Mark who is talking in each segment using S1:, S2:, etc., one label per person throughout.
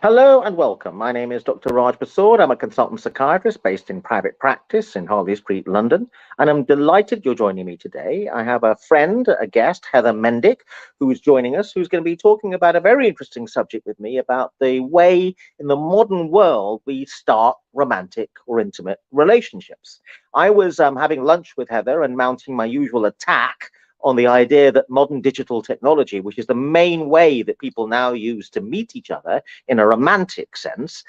S1: Hello and welcome. My name is Dr. Raj Persaud. I'm a consultant psychiatrist based in private practice in Harley Street, London, and I'm delighted you're joining me today. I have a friend, a guest, Heather Mendick, who is joining us, who's going to be talking about a very interesting subject with me about the way in the modern world we start romantic or intimate relationships. I was having lunch with Heather and mounting my usual attack on the idea that modern digital technology, which is the main way that people now use to meet each other in a romantic sense,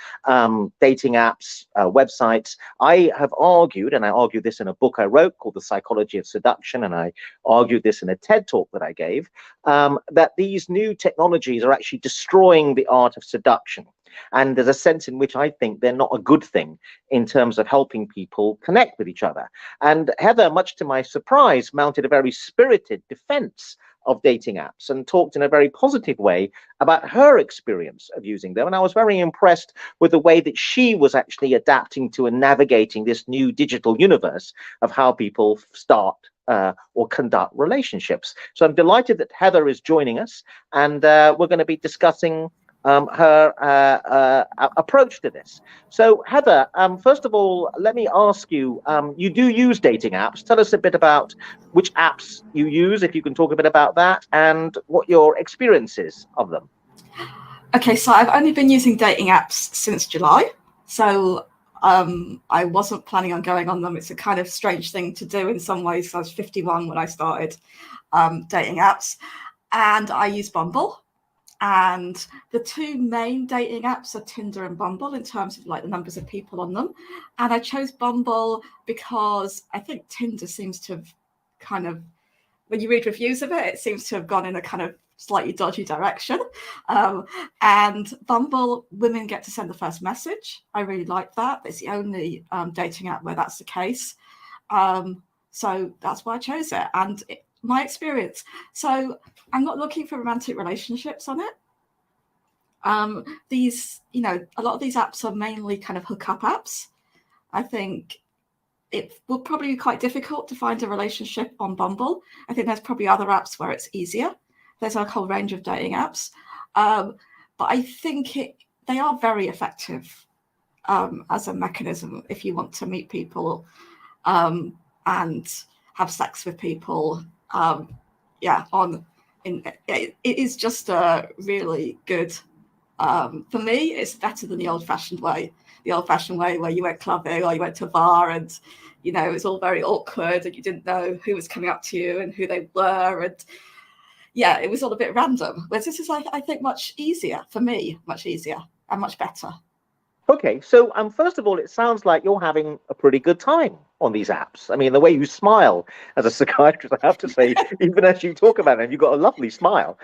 S1: dating apps, websites, I have argued, and I argued this in a book I wrote called The Psychology of Seduction, and I argued this in a TED talk that I gave, that these new technologies are actually destroying the art of seduction. And there's a sense in which I think they're not a good thing in terms of helping people connect with each other. And Heather, much to my surprise, mounted a very spirited defense of dating apps and talked in a very positive way about her experience of using them. And I was very impressed with the way that she was actually adapting to and navigating this new digital universe of how people start or conduct relationships. So I'm delighted that Heather is joining us, and we're going to be discussing her approach to this. So, Heather, first of all, let me ask you, you do use dating apps. Tell us a bit about which apps you use, if you can talk a bit about that, and what your experience is of them.
S2: Okay, so I've only been using dating apps since July. So I wasn't planning on going on them. It's a kind of strange thing to do in some ways. I was 51 when I started dating apps, and I use Bumble. And the two main dating apps are Tinder and Bumble in terms of like the numbers of people on them. And I chose Bumble because I think Tinder seems to have kind of, when you read reviews of it, it seems to have gone in a kind of slightly dodgy direction. And Bumble, women get to send the first message. I really like that. It's the only dating app where that's the case. So that's why I chose it. And my experience. So I'm not looking for romantic relationships on it. These, a lot of these apps are mainly kind of hookup apps. I think it will probably be quite difficult to find a relationship on Bumble. I think there's probably other apps where it's easier. There's a whole range of dating apps. But I think they are very effective as a mechanism if you want to meet people and have sex with people. It is just a really good. For me, it's better than the old-fashioned way. The old-fashioned way where you went clubbing or you went to a bar and, it was all very awkward and you didn't know who was coming up to you and who they were. And yeah, it was all a bit random. Whereas this is, I think, much easier for me, much easier and much better.
S1: Okay, so first of all, it sounds like you're having a pretty good time on these apps. I mean, the way you smile as a psychiatrist, I have to say, even as you talk about it, you've got a lovely smile.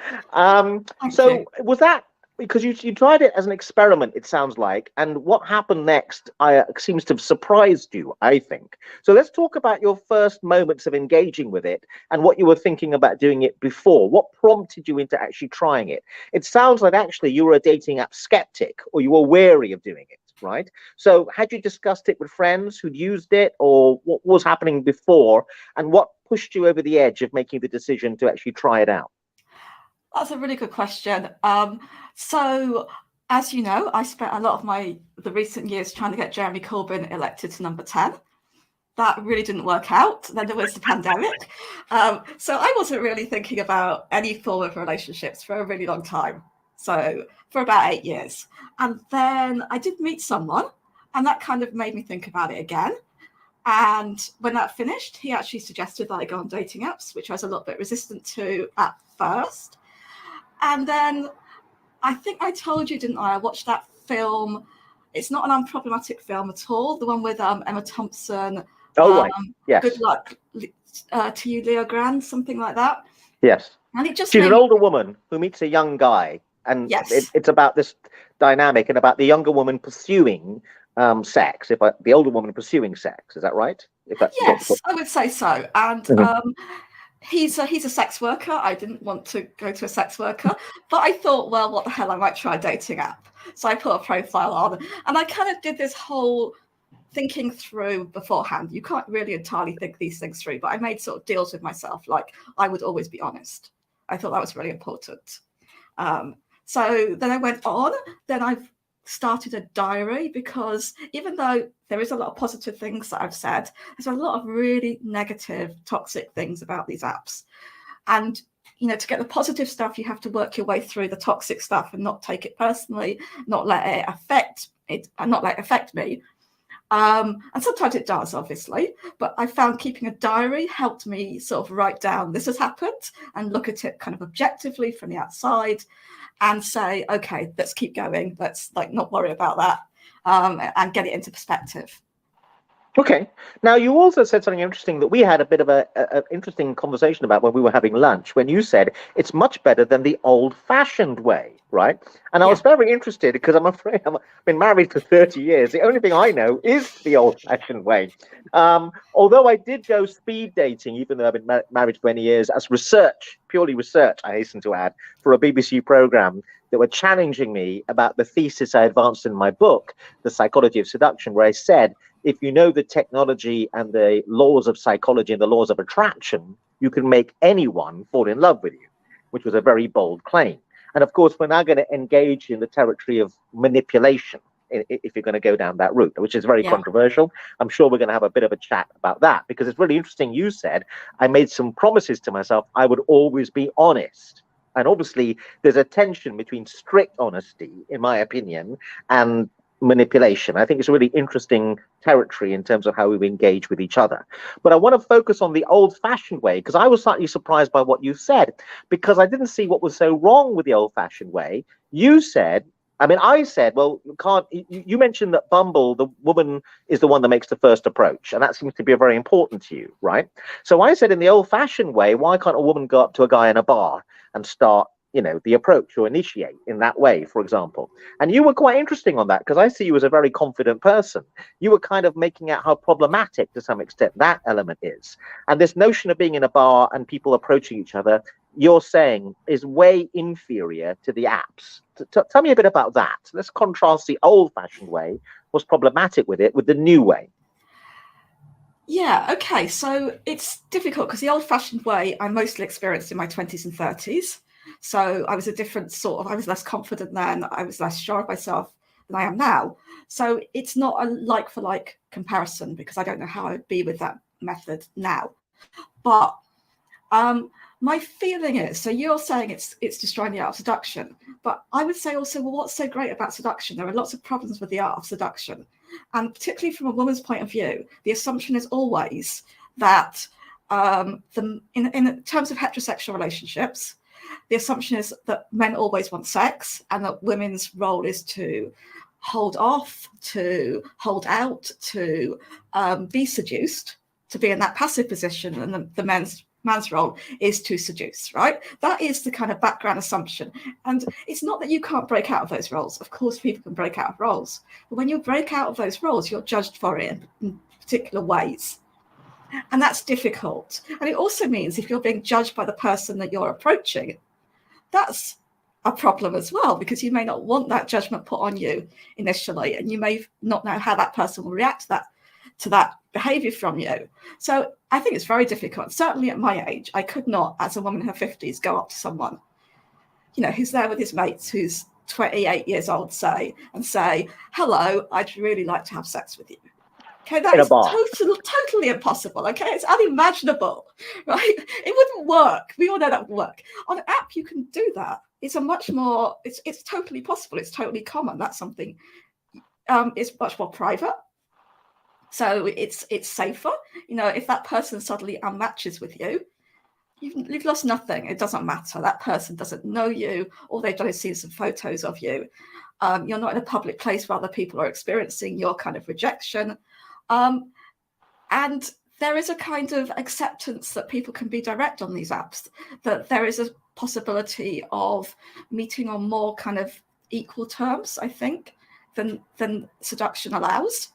S1: So was that because you tried it as an experiment, it sounds like, and what happened next seems to have surprised you, I think. So let's talk about your first moments of engaging with it and what you were thinking about doing it before. What prompted you into actually trying it? It sounds like actually you were a dating app skeptic, or you were wary of doing it, right? So had you discussed it with friends who'd used it, or what was happening before, and what pushed you over the edge of making the decision to actually try it out?
S2: That's a really good question. So, as you know, I spent a lot of the recent years trying to get Jeremy Corbyn elected to number 10. That really didn't work out. Then there was the pandemic. So I wasn't really thinking about any form of relationships for a really long time. So for about 8 years. And then I did meet someone, and that kind of made me think about it again. And when that finished, he actually suggested that I go on dating apps, which I was a little bit resistant to at first. And then I think I told you, didn't I? I watched that film. It's not an unproblematic film at all. The one with Emma Thompson.
S1: Oh, right. Yes.
S2: Good luck to you, Leo Grand, something like that.
S1: Yes.
S2: And it just
S1: she's an older woman who meets a young guy, and
S2: yes.
S1: It's about this dynamic and about the younger woman pursuing sex. The older woman pursuing sex, is that right?
S2: Yes, I would say so. And he's a sex worker. I didn't want to go to a sex worker, but I thought, well, what the hell? I might try a dating app. So I put a profile on, and I kind of did this whole thinking through beforehand. You can't really entirely think these things through, but I made sort of deals with myself, like I would always be honest. I thought that was really important. So then I went on. Then I've started a diary, because even though there is a lot of positive things that I've said, there's a lot of really negative, toxic things about these apps. And to get the positive stuff, you have to work your way through the toxic stuff and not take it personally, not let it affect me. And sometimes it does, obviously, but I found keeping a diary helped me sort of write down this has happened and look at it kind of objectively from the outside and say, okay, let's keep going. Let's not worry about that, and get it into perspective.
S1: Okay. Now, you also said something interesting that we had a bit of a interesting conversation about when we were having lunch, when you said it's much better than the old-fashioned way, right? And I was very interested because I'm afraid I've been married for 30 years. The only thing I know is the old-fashioned way. Although I did go speed dating, even though I've been married for many years, as research, purely research, I hasten to add, for a BBC program that were challenging me about the thesis I advanced in my book, The Psychology of Seduction, where I said, if you know the technology and the laws of psychology and the laws of attraction, you can make anyone fall in love with you, which was a very bold claim. And of course, we're now going to engage in the territory of manipulation, if you're going to go down that route, which is very controversial. I'm sure we're going to have a bit of a chat about that, because it's really interesting. You said, I made some promises to myself. I would always be honest. And obviously, there's a tension between strict honesty, in my opinion, and manipulation. I think it's a really interesting territory in terms of how we engage with each other. But I want to focus on the old-fashioned way, because I was slightly surprised by what you said, because I didn't see what was so wrong with the old-fashioned way. You said, I said, well, you mentioned that Bumble, the woman is the one that makes the first approach, and that seems to be very important to you, right? So I said, in the old-fashioned way, why can't a woman go up to a guy in a bar and start the approach or initiate in that way, for example? And you were quite interesting on that, because I see you as a very confident person. You were kind of making out how problematic to some extent that element is. And this notion of being in a bar and people approaching each other, you're saying is way inferior to the apps. Tell me a bit about that. Let's contrast the old-fashioned way, what's problematic with it, with the new way.
S2: Yeah, okay. So it's difficult because the old-fashioned way I mostly experienced in my 20s and 30s. So I was a different sort of, I was less confident then, I was less sure of myself than I am now. So it's not a like-for-like comparison, because I don't know how I'd be with that method now. But my feeling is, so you're saying it's destroying the art of seduction, but I would say also, well, what's so great about seduction? There are lots of problems with the art of seduction. And particularly from a woman's point of view, the assumption is always that in terms of heterosexual relationships, the assumption is that men always want sex, and that women's role is to hold off, to hold out, to be seduced, to be in that passive position, and the man's role is to seduce, right? That is the kind of background assumption. And it's not that you can't break out of those roles. Of course, people can break out of roles. But when you break out of those roles, you're judged for it in particular ways. And that's difficult. And it also means if you're being judged by the person that you're approaching, that's a problem as well, because you may not want that judgment put on you initially, and you may not know how that person will react to that behavior from you. So I think it's very difficult. Certainly at my age, I could not, as a woman in her 50s, go up to someone, who's there with his mates, who's 28 years old, say, hello, I'd really like to have sex with you. Okay, that is totally impossible. Okay, it's unimaginable, right? It wouldn't work. We all know that would work. On an app, you can do that. It's a much more, it's totally possible. It's totally common. That's something, it's much more private. So it's safer. If that person suddenly unmatches with you, you've lost nothing. It doesn't matter. That person doesn't know you. All they've done is see some photos of you. You're not in a public place where other people are experiencing your kind of rejection. And there is a kind of acceptance that people can be direct on these apps, that there is a possibility of meeting on more kind of equal terms, I think, than seduction allows.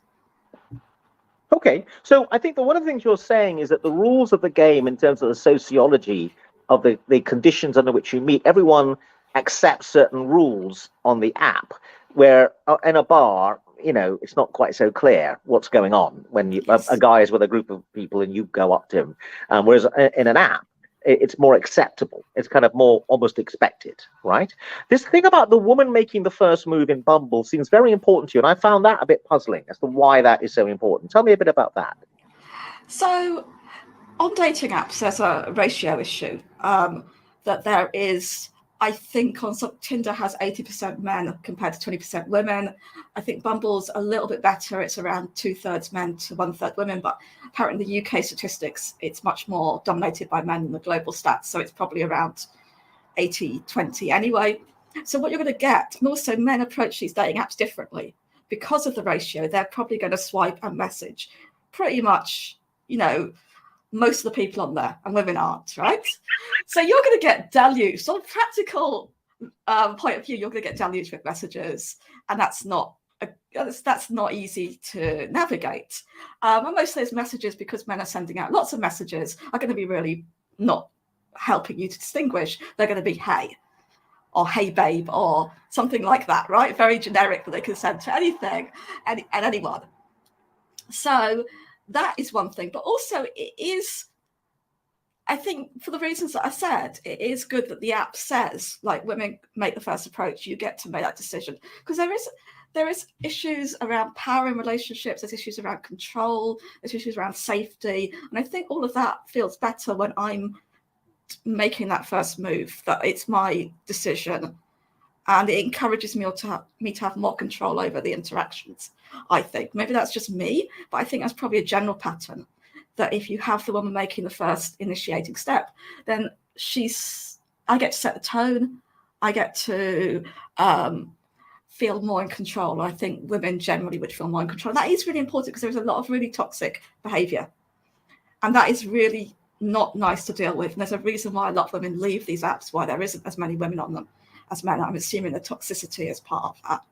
S1: Okay, so I think that one of the things you're saying is that the rules of the game, in terms of the sociology of the conditions under which you meet, everyone accepts certain rules on the app, where in a bar, it's not quite so clear what's going on when a guy is with a group of people and you go up to him. Whereas in an app, it's more acceptable. It's kind of more almost expected, right? This thing about the woman making the first move in Bumble seems very important to you, and I found that a bit puzzling as to why that is so important. Tell me a bit about that.
S2: So on dating apps, there's a ratio issue that there is. I think on Tinder has 80% men compared to 20% women. I think Bumble's a little bit better. It's around 2/3 men to 1/3 women, but apparently the UK statistics, it's much more dominated by men than the global stats. So it's probably around 80-20 anyway. So what you're going to get, and also men approach these dating apps differently because of the ratio. They're probably going to swipe and message pretty much, most of the people on there, and women aren't, right? So you're going to get deluged. On a practical point of view, you're going to get deluged with messages, and that's not easy to navigate. And most of those messages, because men are sending out lots of messages, are going to be really not helping you to distinguish. They're going to be hey, or hey babe, or something like that, right? Very generic, but they can send to anything and anyone. So that is one thing, but also it is, I think, for the reasons that I said, it is good that the app says, like, women make the first approach, you get to make that decision, because there is issues around power in relationships, there's issues around control, there's issues around safety, and I think all of that feels better when I'm making that first move, that it's my decision, and it encourages me to have more control over the interactions. I think maybe that's just me, but I think that's probably a general pattern, that if you have the woman making the first initiating step, then I get to set the tone, I get to feel more in control. I think women generally would feel more in control. That is really important because there's a lot of really toxic behavior, and that is really not nice to deal with. And there's a reason why a lot of women leave these apps, why there isn't as many women on them as men. I'm assuming the toxicity is part of that.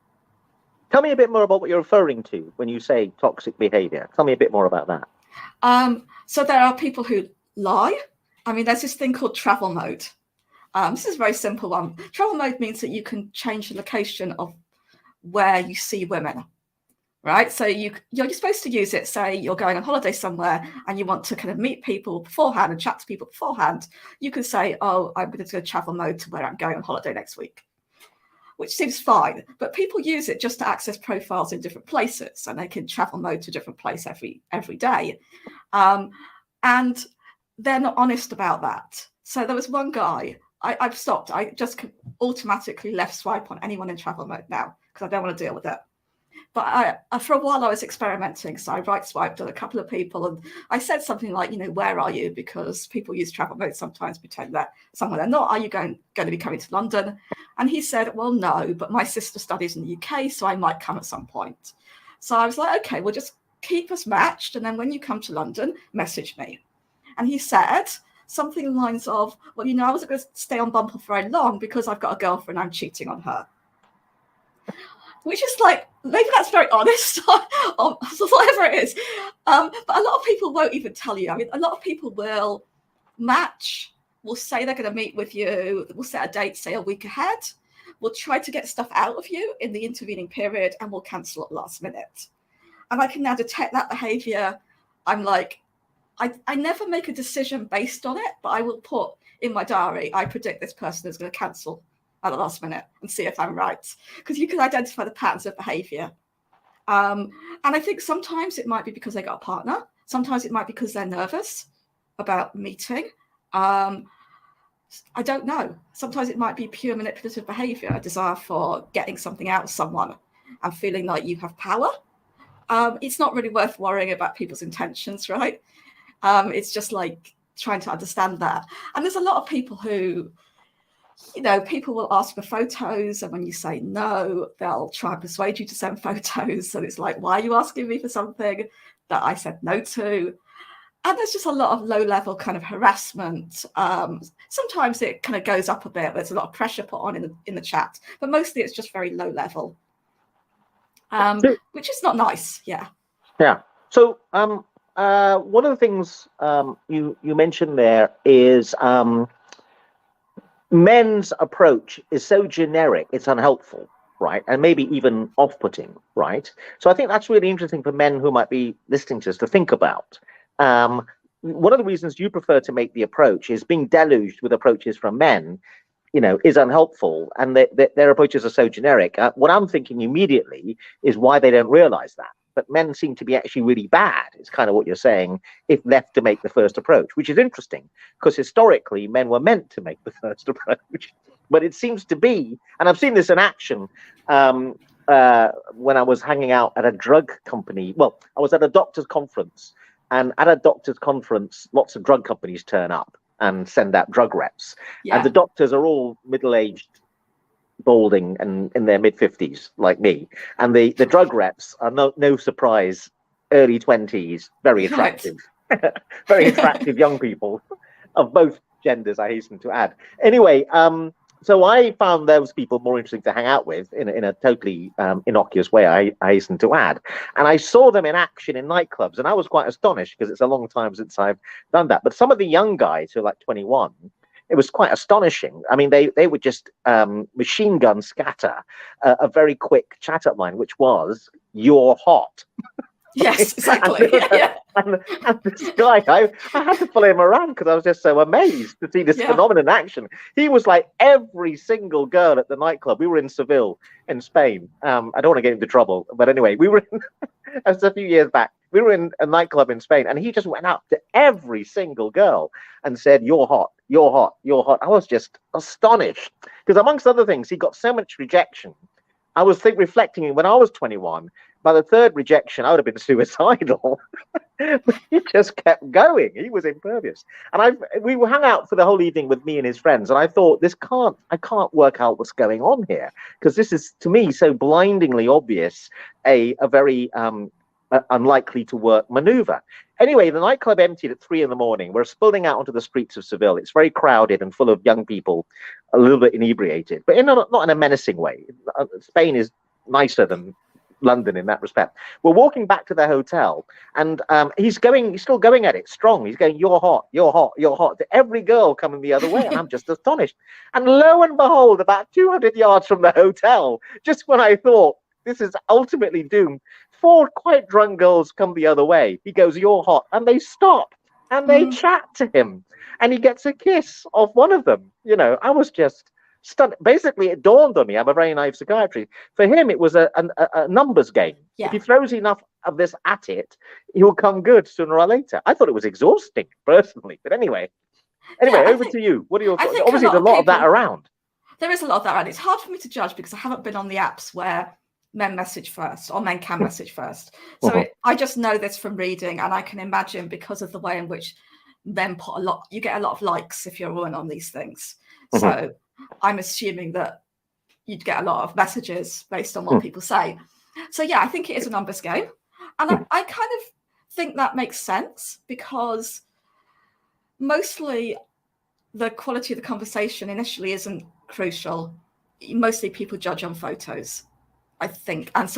S1: Tell me a bit more about what you're referring to when you say toxic behavior. Tell me a bit more about that.
S2: So there are people who lie. I mean, there's this thing called travel mode. This is a very simple one. Travel mode means that you can change the location of where you see women, right? So you're supposed to use it, say you're going on holiday somewhere and you want to kind of meet people beforehand and chat to people beforehand. You can say, oh, I'm going to go travel mode to where I'm going on holiday next week, which seems fine. But people use it just to access profiles in different places, and they can travel mode to a different place every day. And they're not honest about that. So there was one guy, I've stopped. I just automatically left swipe on anyone in travel mode now because I don't want to deal with it. But for a while I was experimenting. So I right swiped on a couple of people and I said something like, where are you? Because people use travel mode sometimes, pretend that somewhere they're not. Are you going to be coming to London? And he said, well, no, but my sister studies in the UK, so I might come at some point. So I was like, okay, we'll just keep us matched. And then when you come to London, message me. And he said something along the lines of, well, I wasn't going to stay on Bumble for very long because I've got a girlfriend, I'm cheating on her. Which is like, maybe that's very honest, or whatever it is. But a lot of people won't even tell you. I mean, a lot of people will match, will say they're going to meet with you, will set a date, say a week ahead, will try to get stuff out of you in the intervening period, and will cancel at the last minute. And I can now detect that behavior. I'm like, I never make a decision based on it, but I will put in my diary, I predict this person is going to cancel at the last minute and see if I'm right. Because you can identify the patterns of behavior. And I think sometimes it might be because they got a partner. Sometimes it might be because they're nervous about meeting. I don't know. Sometimes it might be pure manipulative behavior, a desire for getting something out of someone and feeling like you have power. It's not really worth worrying about people's intentions, right? It's just like trying to understand that. And there's a lot of people who, people will ask for photos, and when you say no, they'll try and persuade you to send photos. So it's like, why are you asking me for something that I said no to? And there's just a lot of low-level kind of harassment. Sometimes it kind of goes up a bit. There's a lot of pressure put on in the chat, but mostly it's just very low level, which is not nice. Yeah.
S1: Yeah. So one of the things you mentioned there is men's approach is so generic, it's unhelpful, right? And maybe even off-putting, right? So I think that's really interesting for men who might be listening to us to think about. one of the reasons you prefer to make the approach is being deluged with approaches from men, is unhelpful, and their approaches are so generic. What I'm thinking immediately is why they don't realize that. But men seem to be actually really bad. It's kind of what you're saying, if left to make the first approach, which is interesting because historically men were meant to make the first approach. But it seems to be, and I've seen this in action when I was hanging out at a drug company. Well, I was at a doctor's conference, and at a doctor's conference, lots of drug companies turn up and send out drug reps.
S2: Yeah.
S1: And the doctors are all middle-aged, balding, and in their mid-50s, like me. And the drug reps are no surprise, early 20s, very attractive, very attractive young people of both genders, I hasten to add. Anyway, so I found those people more interesting to hang out with in a totally innocuous way, I hasten to add. And I saw them in action in nightclubs, and I was quite astonished because it's a long time since I've done that. But some of the young guys who are like 21, it was quite astonishing. I mean, they would just machine gun scatter a very quick chat up line, which was, "You're hot."
S2: Yes, exactly.
S1: And this guy, I had to follow him around because I was just so amazed to see this phenomenon in action. He was like every single girl at the nightclub. We were in Seville, in Spain. I don't want to get into trouble, but anyway, we were in, it was a few years back. We were in a nightclub in Spain, and he just went up to every single girl and said, "You're hot, you're hot, you're hot." I was just astonished because, amongst other things, he got so much rejection. I was reflecting when I was 21, by the third rejection, I would have been suicidal. He just kept going. He was impervious. And we hung out for the whole evening with me and his friends. And I thought, I can't work out what's going on here, because this is, to me, so blindingly obvious, a very unlikely to work maneuver. Anyway, the nightclub emptied at 3 a.m. We're spilling out onto the streets of Seville. It's very crowded and full of young people, a little bit inebriated, but not in a menacing way. Spain is nicer than London in that respect. We're walking back to the hotel, and he's still going at it strong. He's going, "You're hot, you're hot, you're hot," to every girl coming the other way, and I'm just astonished. And lo and behold, about 200 yards from the hotel, just when I thought this is ultimately doomed, 4 quite drunk girls come the other way. He goes, "You're hot," and they stop and they chat to him, and he gets a kiss off one of them. I was just stunned. Basically, it dawned on me, I'm a very naive psychiatrist. For him, it was a numbers game.
S2: Yeah.
S1: If he throws enough of this at it, he'll come good sooner or later. I thought it was exhausting, personally. But anyway, over to you. What are your thoughts? Obviously, there's a lot of that around.
S2: There is a lot of that around. It's hard for me to judge because I haven't been on the apps where men message first, or men can message first. So I just know this from reading, and I can imagine, because of the way in which men you get a lot of likes if you're a woman on these things. So I'm assuming that you'd get a lot of messages based on what people say. So yeah, I think it is a numbers game. And I kind of think that makes sense, because mostly the quality of the conversation initially isn't crucial. Mostly people judge on photos, I think, and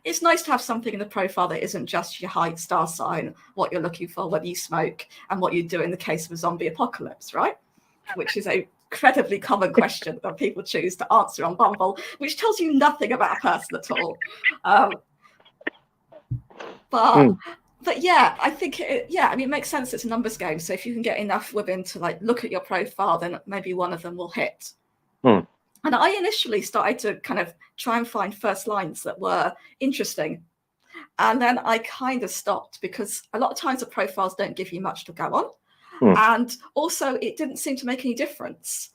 S2: it's nice to have something in the profile that isn't just your height, star sign, what you're looking for, whether you smoke, and what you do in the case of a zombie apocalypse, right? Which is a incredibly common question that people choose to answer on Bumble, which tells you nothing about a person at all. But yeah, I think it makes sense. It's a numbers game. So if you can get enough women to look at your profile, then maybe one of them will hit. And I initially started to kind of try and find first lines that were interesting. And then I kind of stopped, because a lot of times the profiles don't give you much to go on. And also, it didn't seem to make any difference.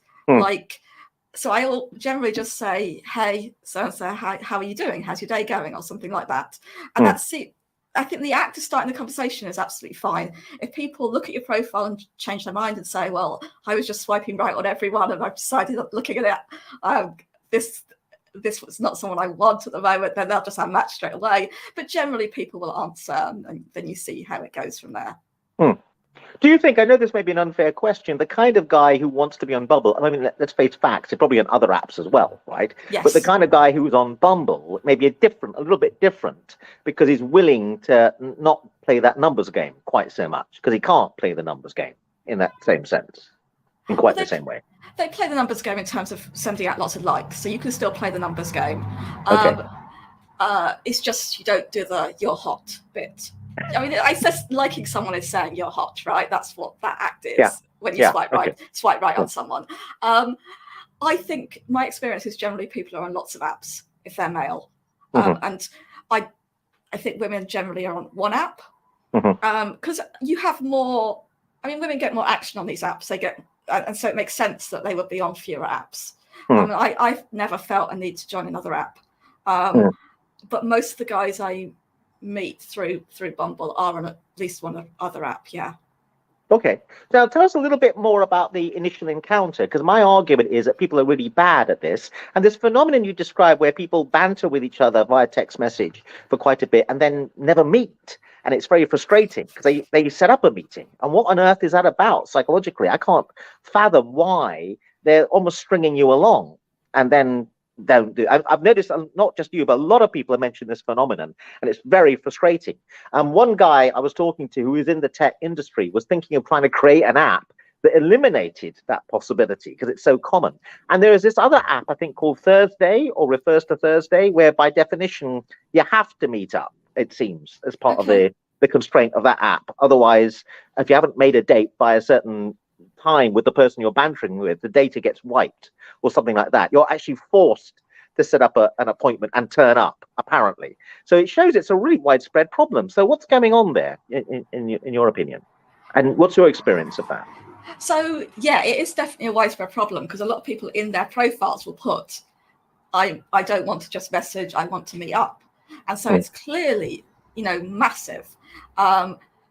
S2: So I'll generally just say, "Hey, so-and-so, how are you doing? How's your day going?" or something like that. And that's it. I think the act of starting the conversation is absolutely fine. If people look at your profile and change their mind and say, "Well, I was just swiping right on everyone, and I've decided that looking at it, this was not someone I want at the moment," then they'll just unmatch straight away. But generally, people will answer, and then you see how it goes from there.
S1: Do you think, I know this may be an unfair question, the kind of guy who wants to be on Bumble, I mean, let's face facts, it's probably on other apps as well, right?
S2: Yes.
S1: But the kind of guy who's on Bumble may be a little bit different, because he's willing to not play that numbers game quite so much, because he can't play the numbers game in that same sense, in quite the same way.
S2: They play the numbers game in terms of sending out lots of likes, so you can still play the numbers game.
S1: Okay.
S2: It's just you don't do the "you're hot" bit. I mean, I said liking someone is saying you're hot, right? That's what that act is
S1: Yeah.
S2: when you
S1: Yeah.
S2: swipe
S1: Okay.
S2: right
S1: Yeah.
S2: on someone. I think my experience is generally people are on lots of apps if they're male, and I think women generally are on one app because you have more. I mean, women get more action on these apps. They get, and so it makes sense that they would be on fewer apps. I mean, I've never felt a need to join another app, but most of the guys I meet through Bumble are on at least one other app. Yeah.
S1: Okay. Now tell us a little bit more about the initial encounter, because my argument is that people are really bad at this. And this phenomenon you describe where people banter with each other via text message for quite a bit and then never meet. And it's very frustrating because they set up a meeting. And what on earth is that about psychologically? I can't fathom why they're almost stringing you along and then don't do. I've noticed not just you, but a lot of people have mentioned this phenomenon, and it's very frustrating. One guy I was talking to who is in the tech industry was thinking of trying to create an app that eliminated that possibility because it's so common. And there is this other app, I think, called Thursday or refers to Thursday, where by definition you have to meet up, it seems, as part of the constraint of that app. Otherwise, if you haven't made a date by a certain time with the person you're bantering with, the data gets wiped or something like that. You're actually forced to set up an appointment and turn up, apparently. So it shows it's a really widespread problem. So what's going on there, in your opinion? And what's your experience of that?
S2: So, yeah, it is definitely a widespread problem because a lot of people in their profiles will put, I don't want to just message, I want to meet up. And so it's clearly, massive.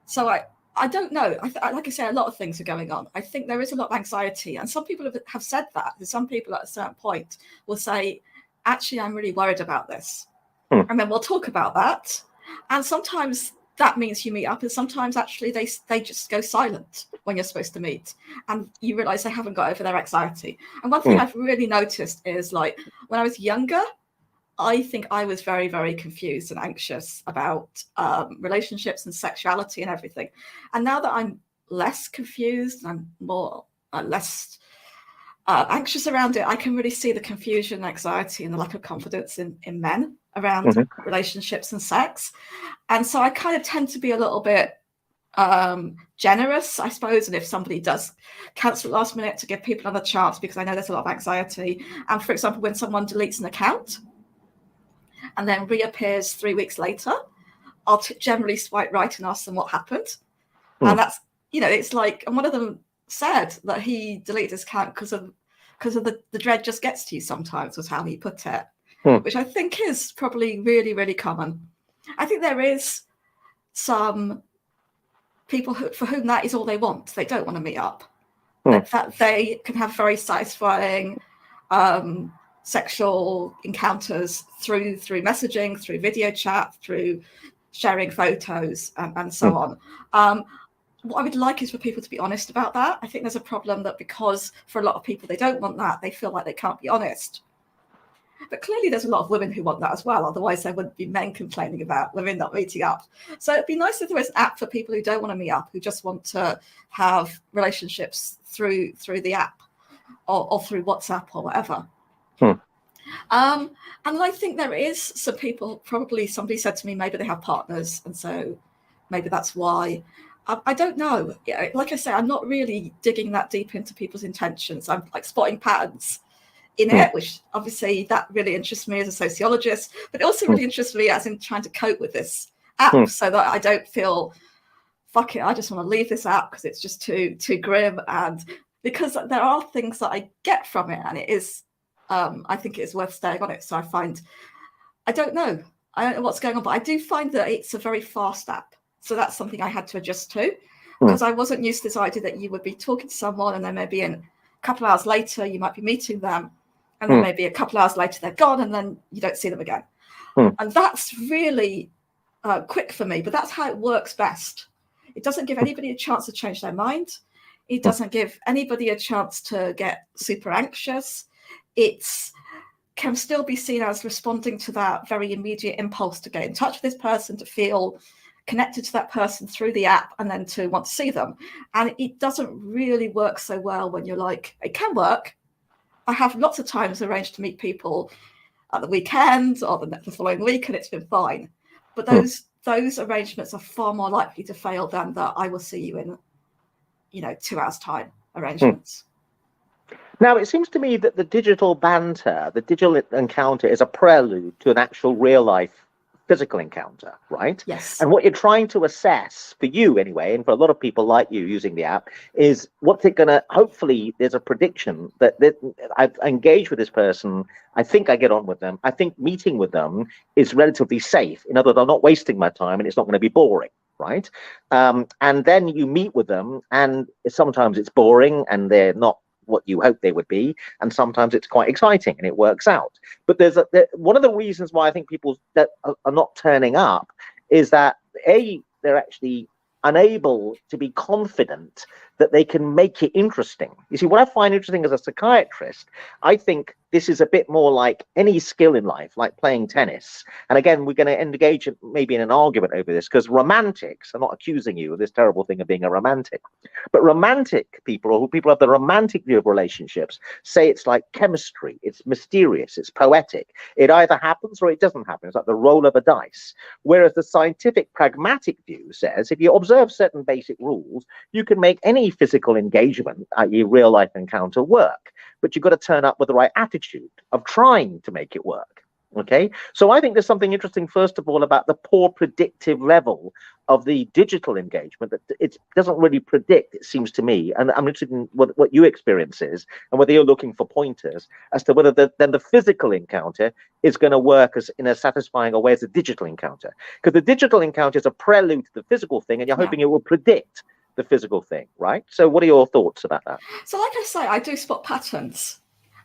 S2: So I don't know. Like I say, a lot of things are going on. I think there is a lot of anxiety. And some people have said that. Some people at a certain point will say, actually, I'm really worried about this. And then we'll talk about that. And sometimes that means you meet up, and sometimes actually they just go silent when you're supposed to meet, and you realize they haven't got over their anxiety. And one thing I've really noticed is, like, when I was younger, I think I was very, very confused and anxious about relationships and sexuality and everything. And now that I'm less confused, I'm more less anxious around it, I can really see the confusion, anxiety, and the lack of confidence in men around relationships and sex. And so I kind of tend to be a little bit generous, I suppose. And if somebody does cancel at last minute, to give people another chance, because I know there's a lot of anxiety. And for example, when someone deletes an account and then reappears 3 weeks later, I'll generally swipe right and ask them what happened. And that's, it's like, and one of them said that he deleted his account because of the dread just gets to you sometimes, was how he put it, which I think is probably really, really common. I think there is some people for whom that is all they want. They don't want to meet up. That they can have very satisfying sexual encounters through messaging, through video chat, through sharing photos, and so on. What I would like is for people to be honest about that. I think there's a problem that because for a lot of people they don't want that, they feel like they can't be honest. But clearly there's a lot of women who want that as well. Otherwise there wouldn't be men complaining about women not meeting up. So it'd be nice if there was an app for people who don't want to meet up, who just want to have relationships through the app or through WhatsApp or whatever. And I think there is some people, probably somebody said to me, maybe they have partners, and so maybe that's why. I don't know. Like I say, I'm not really digging that deep into people's intentions. I'm like spotting patterns in it, which obviously that really interests me as a sociologist, but it also really interests me as in trying to cope with this app so that I don't feel, fuck it, I just want to leave this app because it's just too grim, and because there are things that I get from it, and it is, I think it is worth staying on it. So I don't know what's going on, but I do find that it's a very fast app. So that's something I had to adjust to, because I wasn't used to this idea that you would be talking to someone and then maybe in a couple of hours later you might be meeting them, and then maybe a couple of hours later they're gone and then you don't see them again. And that's really quick for me, but that's how it works best. It doesn't give anybody a chance to change their mind. It doesn't give anybody a chance to get super anxious. It can still be seen as responding to that very immediate impulse to get in touch with this person, to feel connected to that person through the app, and then to want to see them. And it doesn't really work so well when you're like, it can work. I have lots of times arranged to meet people at the weekend or the following week, and it's been fine. But those those arrangements are far more likely to fail than that I will see you in, 2 hours time arrangements.
S1: Now, it seems to me that the digital banter, the digital encounter is a prelude to an actual real life physical encounter, right?
S2: Yes.
S1: And what you're trying to assess, for you anyway, and for a lot of people like you using the app, is what's it going to, hopefully there's a prediction that I've engaged with this person. I think I get on with them. I think meeting with them is relatively safe. In other words, I'm not wasting my time and it's not going to be boring. Right. And then you meet with them and sometimes it's boring and they're not what you hope they would be, and sometimes it's quite exciting and it works out. But one of the reasons why I think people that are not turning up is that they're actually unable to be confident that they can make it interesting. You see, what I find interesting as a psychiatrist, I think this is a bit more like any skill in life, like playing tennis. And again, we're going to engage maybe in an argument over this, because romantics, I'm not accusing you of this terrible thing of being a romantic, but romantic people, or who people have the romantic view of relationships, say it's like chemistry. It's mysterious. It's poetic. It either happens or it doesn't happen. It's like the roll of a dice. Whereas the scientific pragmatic view says if you observe certain basic rules, you can make any physical engagement, i.e. real life encounter, work. But you've got to turn up with the right attitude of trying to make it work. Okay, so I think there's something interesting, first of all, about the poor predictive level of the digital engagement, that it doesn't really predict, it seems to me. And I'm interested in what your experience is and whether you're looking for pointers as to whether then the physical encounter is going to work as in a satisfying a way as the digital encounter. Because the digital encounter is a prelude to the physical thing, and you're hoping it will predict the physical thing, right? So what are your thoughts about that?
S2: So like I say, I do spot patterns,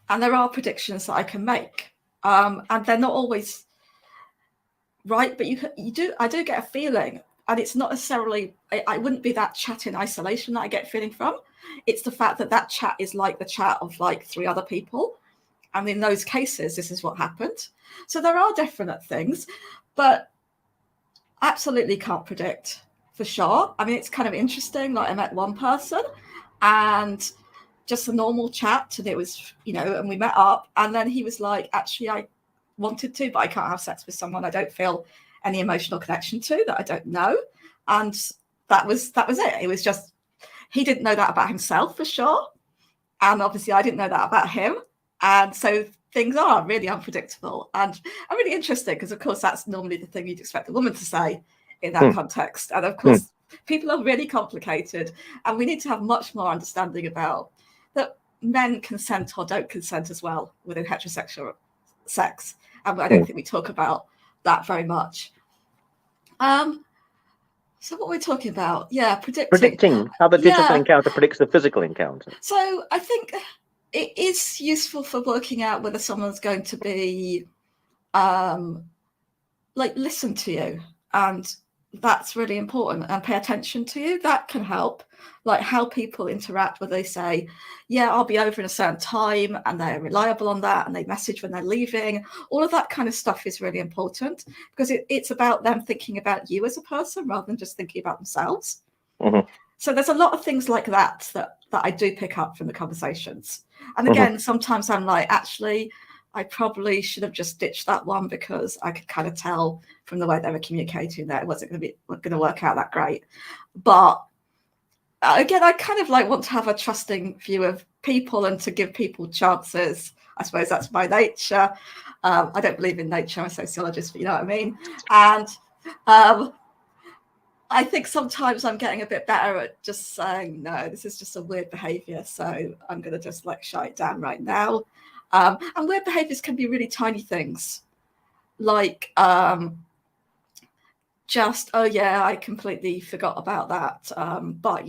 S2: and there are predictions that I can make. And they're not always right, but I do get a feeling, and it's not necessarily, I wouldn't be that chat in isolation that I get feeling from. It's the fact that chat is like the chat of like 3 other people. And in those cases, this is what happened. So there are definite things, but absolutely can't predict for sure. I mean, it's kind of interesting. Like I met one person and just a normal chat, and it was, and we met up, and then he was like, actually, I wanted to, but I can't have sex with someone I don't feel any emotional connection to, that I don't know. And that was it. It was just, he didn't know that about himself for sure. And obviously I didn't know that about him. And so things are really unpredictable and really interesting, because of course that's normally the thing you'd expect a woman to say in that context. And of course, people are really complicated, and we need to have much more understanding about that men consent or don't consent as well within heterosexual sex. And I don't think we talk about that very much. So what we're talking about, predicting how the
S1: digital encounter predicts the physical encounter.
S2: So I think it is useful for working out whether someone's going to be listen to you, and that's really important, and pay attention to you. That can help, like how people interact, where they say, yeah, I'll be over in a certain time, and they're reliable on that, and they message when they're leaving. All of that kind of stuff is really important, because it's about them thinking about you as a person rather than just thinking about themselves. So there's a lot of things like that I do pick up from the conversations. And again, sometimes I'm like, actually, I probably should have just ditched that one, because I could kind of tell from the way they were communicating that it wasn't going to work out that great. But again, I kind of want to have a trusting view of people and to give people chances. I suppose that's my nature. I don't believe in nature. I'm a sociologist, but you know what I mean. And I think sometimes I'm getting a bit better at just saying, no, this is just a weird behavior, so I'm going to just shut it down right now. And weird behaviors can be really tiny things, like just, oh yeah, I completely forgot about that. But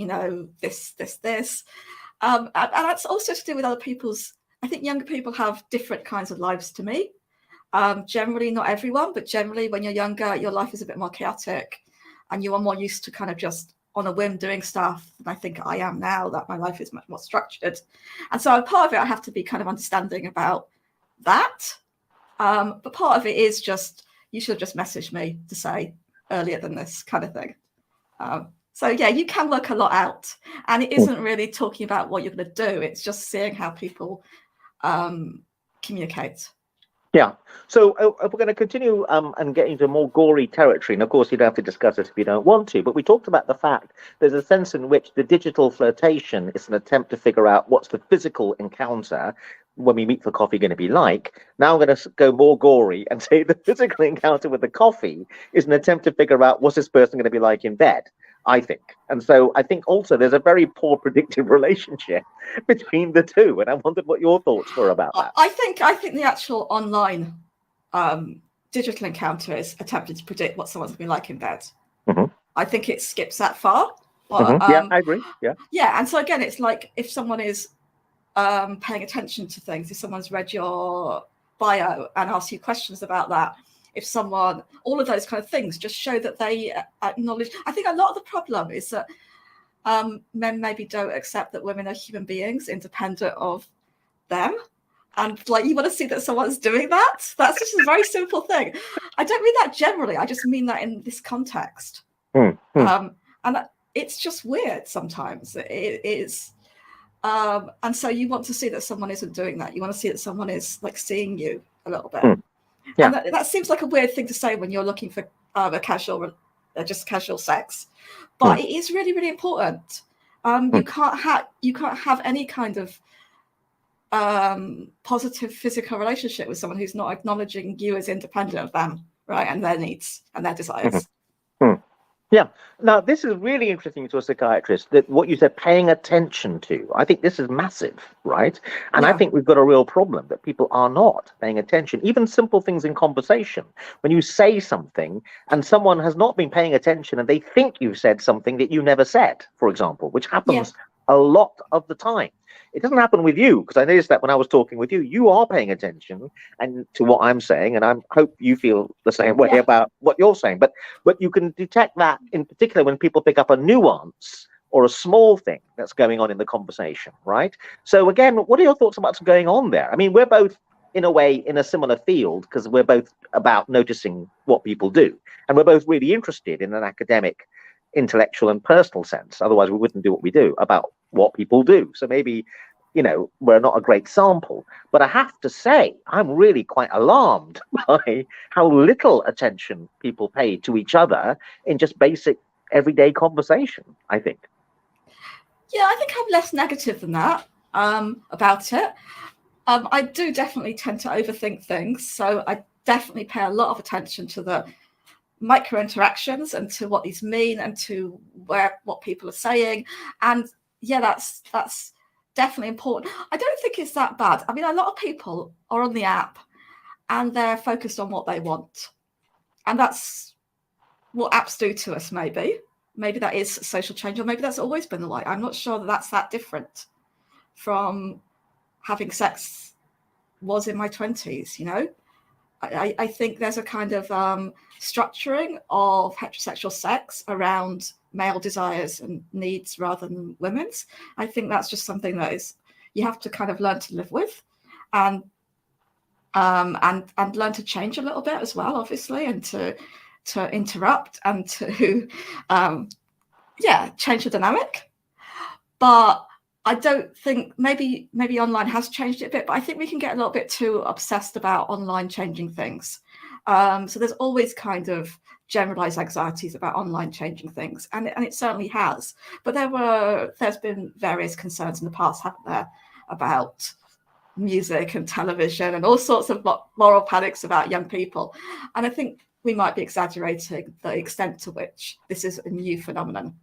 S2: this. And that's also to do with other people's, I think younger people have different kinds of lives to me. Generally, not everyone, but generally when you're younger, your life is a bit more chaotic, and you are more used to kind of just on a whim doing stuff than I think I am now, that my life is much more structured. And so part of it, I have to be kind of understanding about that. But part of it is just, you should have just messaged me to say earlier than this kind of thing. So yeah, you can work a lot out, and it isn't really talking about what you're going to do. It's just seeing how people communicate.
S1: Yeah. So if we're going to continue and get into more gory territory, and of course you don't have to discuss it if you don't want to, but we talked about the fact there's a sense in which the digital flirtation is an attempt to figure out what's the physical encounter when we meet for coffee going to be like. Now I'm going to go more gory and say the physical encounter with the coffee is an attempt to figure out what's this person going to be like in bed, I think. And so I think also there's a very poor predictive relationship between the two. And I wondered what your thoughts were about that.
S2: I think the actual online digital encounter is attempting to predict what someone's going to be like in bed.
S1: Mm-hmm.
S2: I think it skips that far.
S1: But, yeah, I agree.
S2: Yeah, and so again, it's like if someone is paying attention to things, if someone's read your bio and asked you questions about that, if someone, all of those kind of things just show that they acknowledge. I think a lot of the problem is that men maybe don't accept that women are human beings independent of them. And like, you want to see that someone's doing that. That's just a very simple thing. I don't mean that generally. I just mean that in this context. And it's just weird sometimes. It is. And so you want to see that someone isn't doing that. You want to see that someone is like seeing you a little bit. Yeah. And that seems like a weird thing to say when you're looking for just casual sex. But it is really, really important. You can't have any kind of positive physical relationship with someone who's not acknowledging you as independent of them, right, and their needs and their desires.
S1: Yeah. Now, this is really interesting to a psychiatrist, that what you said, paying attention to. I think this is massive, right? And I think we've got a real problem that people are not paying attention. Even simple things in conversation. When you say something and someone has not been paying attention and they think you've said something that you never said, for example, which happens a lot of the time. It doesn't happen with you, because I noticed that when I was talking with you, you are paying attention and to what I'm saying, and I hope you feel the same way about what you're saying. But you can detect that in particular when people pick up a nuance or a small thing that's going on in the conversation, right? So again, what are your thoughts about what's going on there? I mean, we're both in a way in a similar field because we're both about noticing what people do, and we're both really interested in an academic, intellectual and personal sense. Otherwise we wouldn't do what we do about what people do. So maybe, we're not a great sample, but I have to say I'm really quite alarmed by how little attention people pay to each other in just basic everyday conversation, I think.
S2: Yeah, I think I'm less negative than that about it. I do definitely tend to overthink things, so I definitely pay a lot of attention to the micro interactions and to what these mean and to what people are saying. And yeah, that's definitely important. I don't think it's that bad. I mean, a lot of people are on the app and they're focused on what they want, and that's what apps do to us. Maybe that is social change, or maybe that's always been the way. I'm not sure that's that different from having sex was in my 20s. I think there's a kind of structuring of heterosexual sex around male desires and needs rather than women's. I think that's just something that you have to kind of learn to live with, and learn to change a little bit as well, obviously, and to interrupt and to change the dynamic. But I don't think maybe online has changed it a bit, but I think we can get a little bit too obsessed about online changing things. So there's always kind of generalized anxieties about online changing things, and it certainly has. But there's been various concerns in the past, haven't there, about music and television and all sorts of moral panics about young people. And I think we might be exaggerating the extent to which this is a new phenomenon.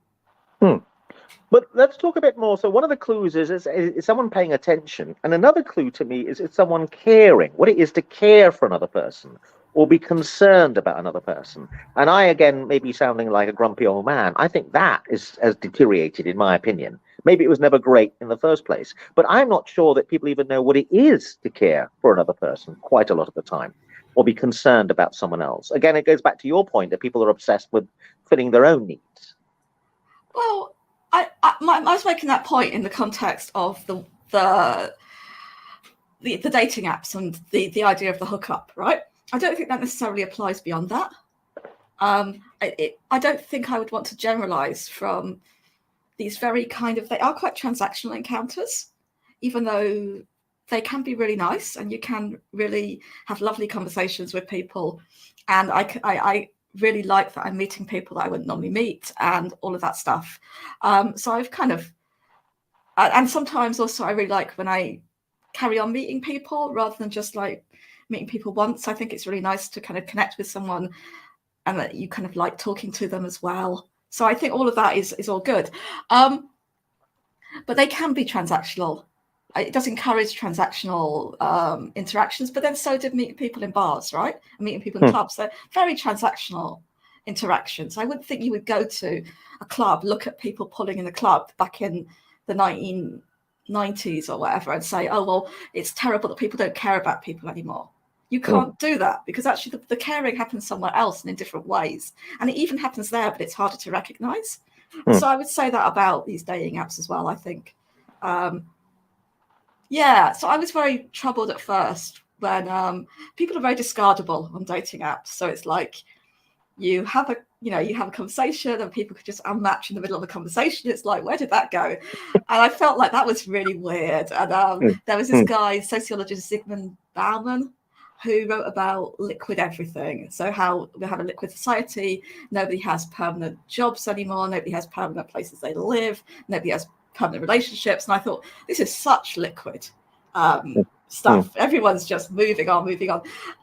S1: But let's talk a bit more. So one of the clues is someone paying attention. And another clue to me is someone caring, what it is to care for another person or be concerned about another person. And I, again, maybe sounding like a grumpy old man, I think that has deteriorated, in my opinion. Maybe it was never great in the first place. But I'm not sure that people even know what it is to care for another person quite a lot of the time, or be concerned about someone else. Again, it goes back to your point that people are obsessed with filling their own needs.
S2: Well, I was making that point in the context of the dating apps and the idea of the hookup, right? I don't think that necessarily applies beyond that. I don't think I would want to generalize from these very kind of, they are quite transactional encounters, even though they can be really nice, and you can really have lovely conversations with people. And I really like that I'm meeting people that I wouldn't normally meet, and all of that stuff. So I've kind of, and sometimes also I really like when I carry on meeting people rather than just like meeting people once. I think it's really nice to kind of connect with someone and that you kind of like talking to them as well. So I think all of that is all good. But they can be transactional. It does encourage transactional interactions, but then so did meeting people in bars, right? And meeting people in clubs. They're very transactional interactions. I wouldn't think you would go to a club, look at people pulling in the club back in the 1990s or whatever, and say, oh, well, it's terrible that people don't care about people anymore. You can't do that, because actually the caring happens somewhere else and in different ways. And it even happens there, but it's harder to recognize. So I would say that about these dating apps as well, I think. Yeah, so I was very troubled at first when people are very discardable on dating apps. So it's like you have a conversation and people could just unmatch in the middle of the conversation. It's like, where did that go? And I felt like that was really weird. And there was this guy, sociologist Zygmunt Bauman, who wrote about liquid everything. So how we have a liquid society, nobody has permanent jobs anymore, nobody has permanent places they live, nobody has permanent relationships. And I thought, this is such liquid stuff. Everyone's just moving on.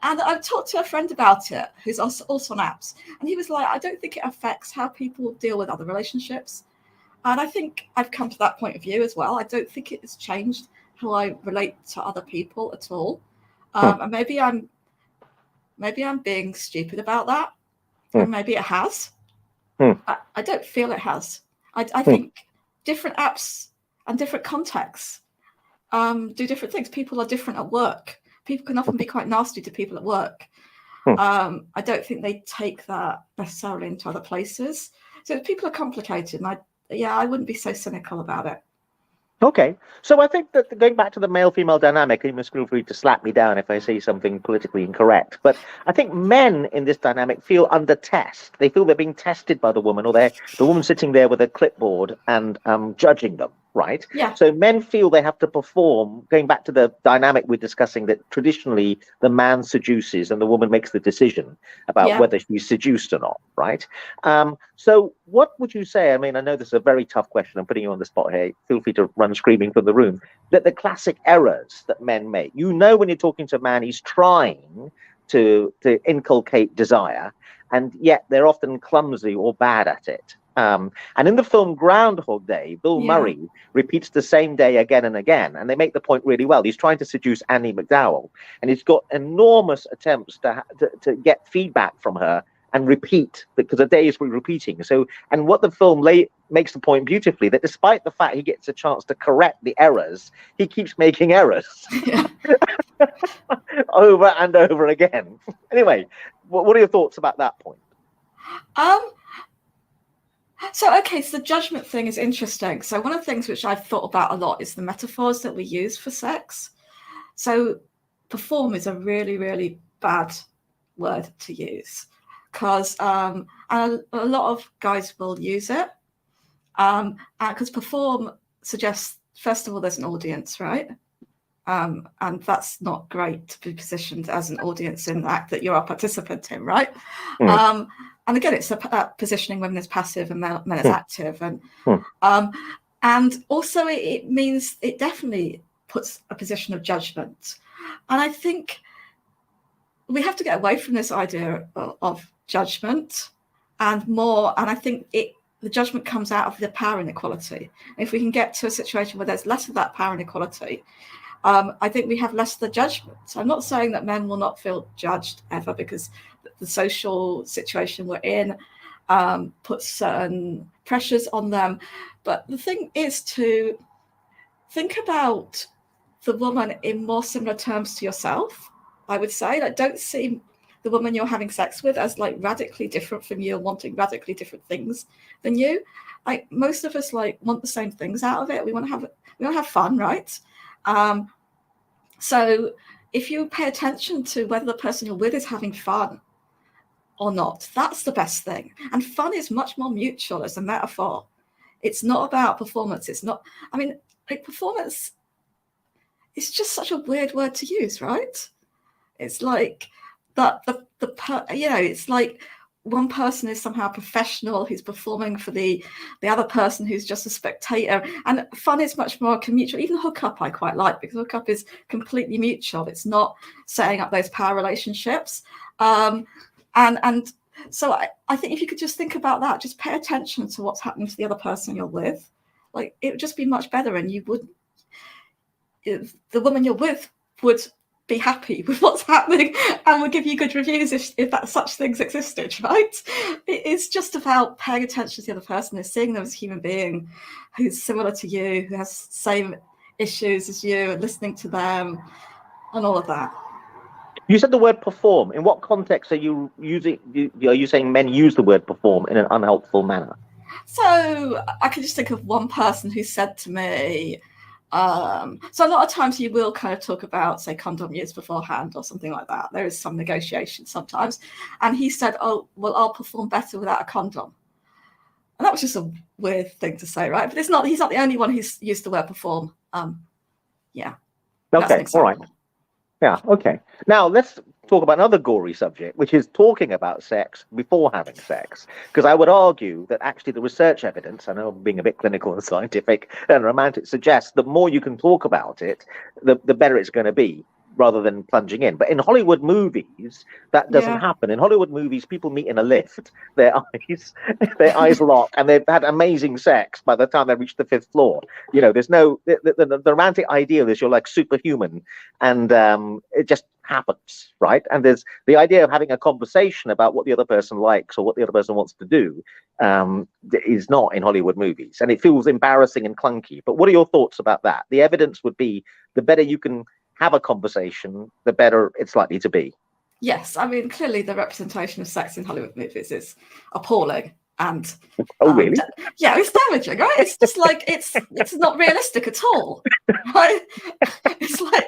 S2: And I've talked to a friend about it who's also on apps, and he was like, I don't think it affects how people deal with other relationships. And I think I've come to that point of view as well. I don't think it has changed how I relate to other people at all. And maybe I'm being stupid about that, and maybe it has. I don't feel it has. I think different apps and different contexts do different things. People are different at work. People can often be quite nasty to people at work. I don't think they take that necessarily into other places. So people are complicated, and I wouldn't be so cynical about it.
S1: Okay, so I think that going back to the male-female dynamic, you must feel free to slap me down if I say something politically incorrect, but I think men in this dynamic feel under test. They feel they're being tested by the woman, or the woman sitting there with a clipboard and judging them, right?
S2: Yeah.
S1: So men feel they have to perform, going back to the dynamic we're discussing, that traditionally the man seduces and the woman makes the decision about whether she's seduced or not, right? So what would you say? I mean, I know this is a very tough question. I'm putting you on the spot here. Feel free to run screaming from the room. That the classic errors that men make. You know, when you're talking to a man, he's trying to inculcate desire, and yet they're often clumsy or bad at it. And in the film Groundhog Day, Bill Murray repeats the same day again and again, and they make the point really well. He's trying to seduce Annie McDowell, and he's got enormous attempts to get feedback from her and repeat, because a day is repeating. So, and what the film makes the point beautifully, that despite the fact he gets a chance to correct the errors, he keeps making errors over and over again. Anyway, what are your thoughts about that point?
S2: So the judgment thing is interesting. So one of the things which I've thought about a lot is the metaphors that we use for sex. So perform is a really, really bad word to use, because a lot of guys will use it, because perform suggests, first of all, there's an audience, right? And that's not great to be positioned as an audience in the act that you're a participant in, right? And again, it's positioning women as passive and men as active, and also it means it definitely puts a position of judgment. And I think we have to get away from this idea of judgment and more. And I think the judgment comes out of the power inequality. If we can get to a situation where there's less of that power inequality, I think we have less of the judgment. So I'm not saying that men will not feel judged ever, because the social situation we're in puts certain pressures on them. But the thing is to think about the woman in more similar terms to yourself, I would say. Like, don't see the woman you're having sex with as like radically different from you, wanting radically different things than you. Like, most of us like want the same things out of it. We want to have fun, right? So if you pay attention to whether the person you're with is having fun or not, that's the best thing. And fun is much more mutual as a metaphor. It's not about performance. It's not, I mean, like, performance it's just such a weird word to use, right? It's like that it's like one person is somehow professional who's performing for the other person who's just a spectator. And fun is much more mutual. Even hookup I quite like, because hookup is completely mutual. It's not setting up those power relationships. And so I think if you could just think about that, just pay attention to what's happening to the other person you're with, like it would just be much better. And you would, the woman you're with would be happy with what's happening and would give you good reviews if that such things existed, right? It's just about paying attention to the other person and seeing them as a human being who's similar to you, who has the same issues as you, and listening to them and all of that.
S1: You said the word perform. In what context are you using? Are you saying men use the word perform in an unhelpful manner?
S2: So I can just think of one person who said to me, so a lot of times you will kind of talk about, say, condom use beforehand or something like that. There is some negotiation sometimes. And he said, oh, well, I'll perform better without a condom. And that was just a weird thing to say, right? But he's not the only one who's used the word perform. Yeah.
S1: Okay, all right. Yeah, okay. Now let's talk about another gory subject, which is talking about sex before having sex. Because I would argue that actually the research evidence, I know I'm being a bit clinical and scientific and romantic, suggests the more you can talk about it, the better it's going to be, rather than plunging in. But in Hollywood movies, that doesn't happen. In Hollywood movies, people meet in a lift, their eyes lock, and they've had amazing sex by the time they reach the 5th floor. You know, there's no the romantic ideal is you're like superhuman, and it just happens, right? And there's the idea of having a conversation about what the other person likes or what the other person wants to do is not in Hollywood movies, and it feels embarrassing and clunky. But what are your thoughts about that? The evidence would be the better you can have a conversation, the better it's likely to be.
S2: Yes, I mean, clearly the representation of sex in Hollywood movies is appalling. And
S1: really?
S2: Yeah, it's damaging, right? It's just like it's not realistic at all, right? It's like,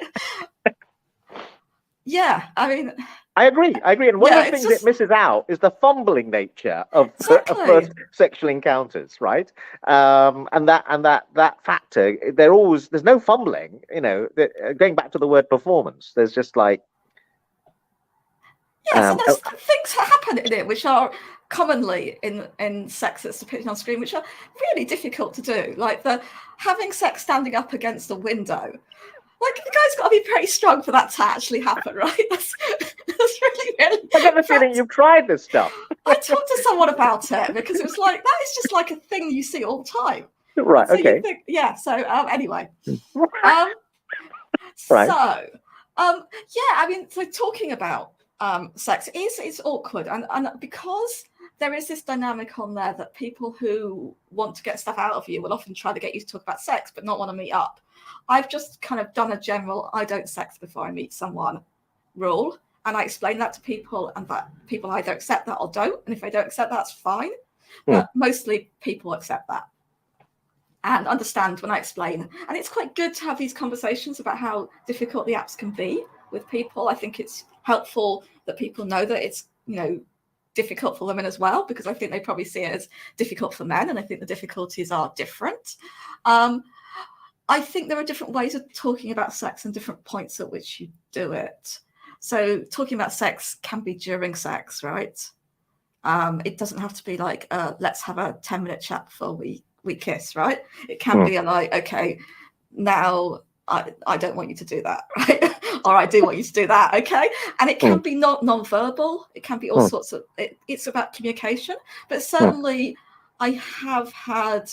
S2: yeah, I mean,
S1: I agree. And one of the things it misses out is the fumbling nature of first sexual encounters, right? And that factor, there's no fumbling. You know, going back to the word performance, there's just like
S2: so there's things that happen in it which are commonly in sex that's depicted on screen, which are really difficult to do, like having sex standing up against a window. Like, the guy's got to be pretty strong for that to actually happen, right? That's really.
S1: I get the feeling you've tried this stuff.
S2: I talked to someone about it because it was like, that is just like a thing you see all the time.
S1: Right,
S2: so
S1: okay.
S2: So anyway.
S1: Right.
S2: So, I mean, so talking about sex it's awkward. And because there is this dynamic on there that people who want to get stuff out of you will often try to get you to talk about sex but not want to meet up. I've just kind of done a general I don't sex before I meet someone rule, and I explain that to people, and that people either accept that or don't, and if they don't accept that, that's fine. But mostly people accept that and understand when I explain. And it's quite good to have these conversations about how difficult the apps can be with people. I think it's helpful that people know that it's, difficult for women as well, because I think they probably see it as difficult for men, and I think the difficulties are different. I think there are different ways of talking about sex and different points at which you do it. So talking about sex can be during sex, right? It doesn't have to be like, let's have a 10-minute chat before we kiss, right? It can be like, okay, now I don't want you to do that, right? Or I do want you to do that, okay? And it can be non-verbal. It can be all sorts of, it's about communication. But certainly I have had,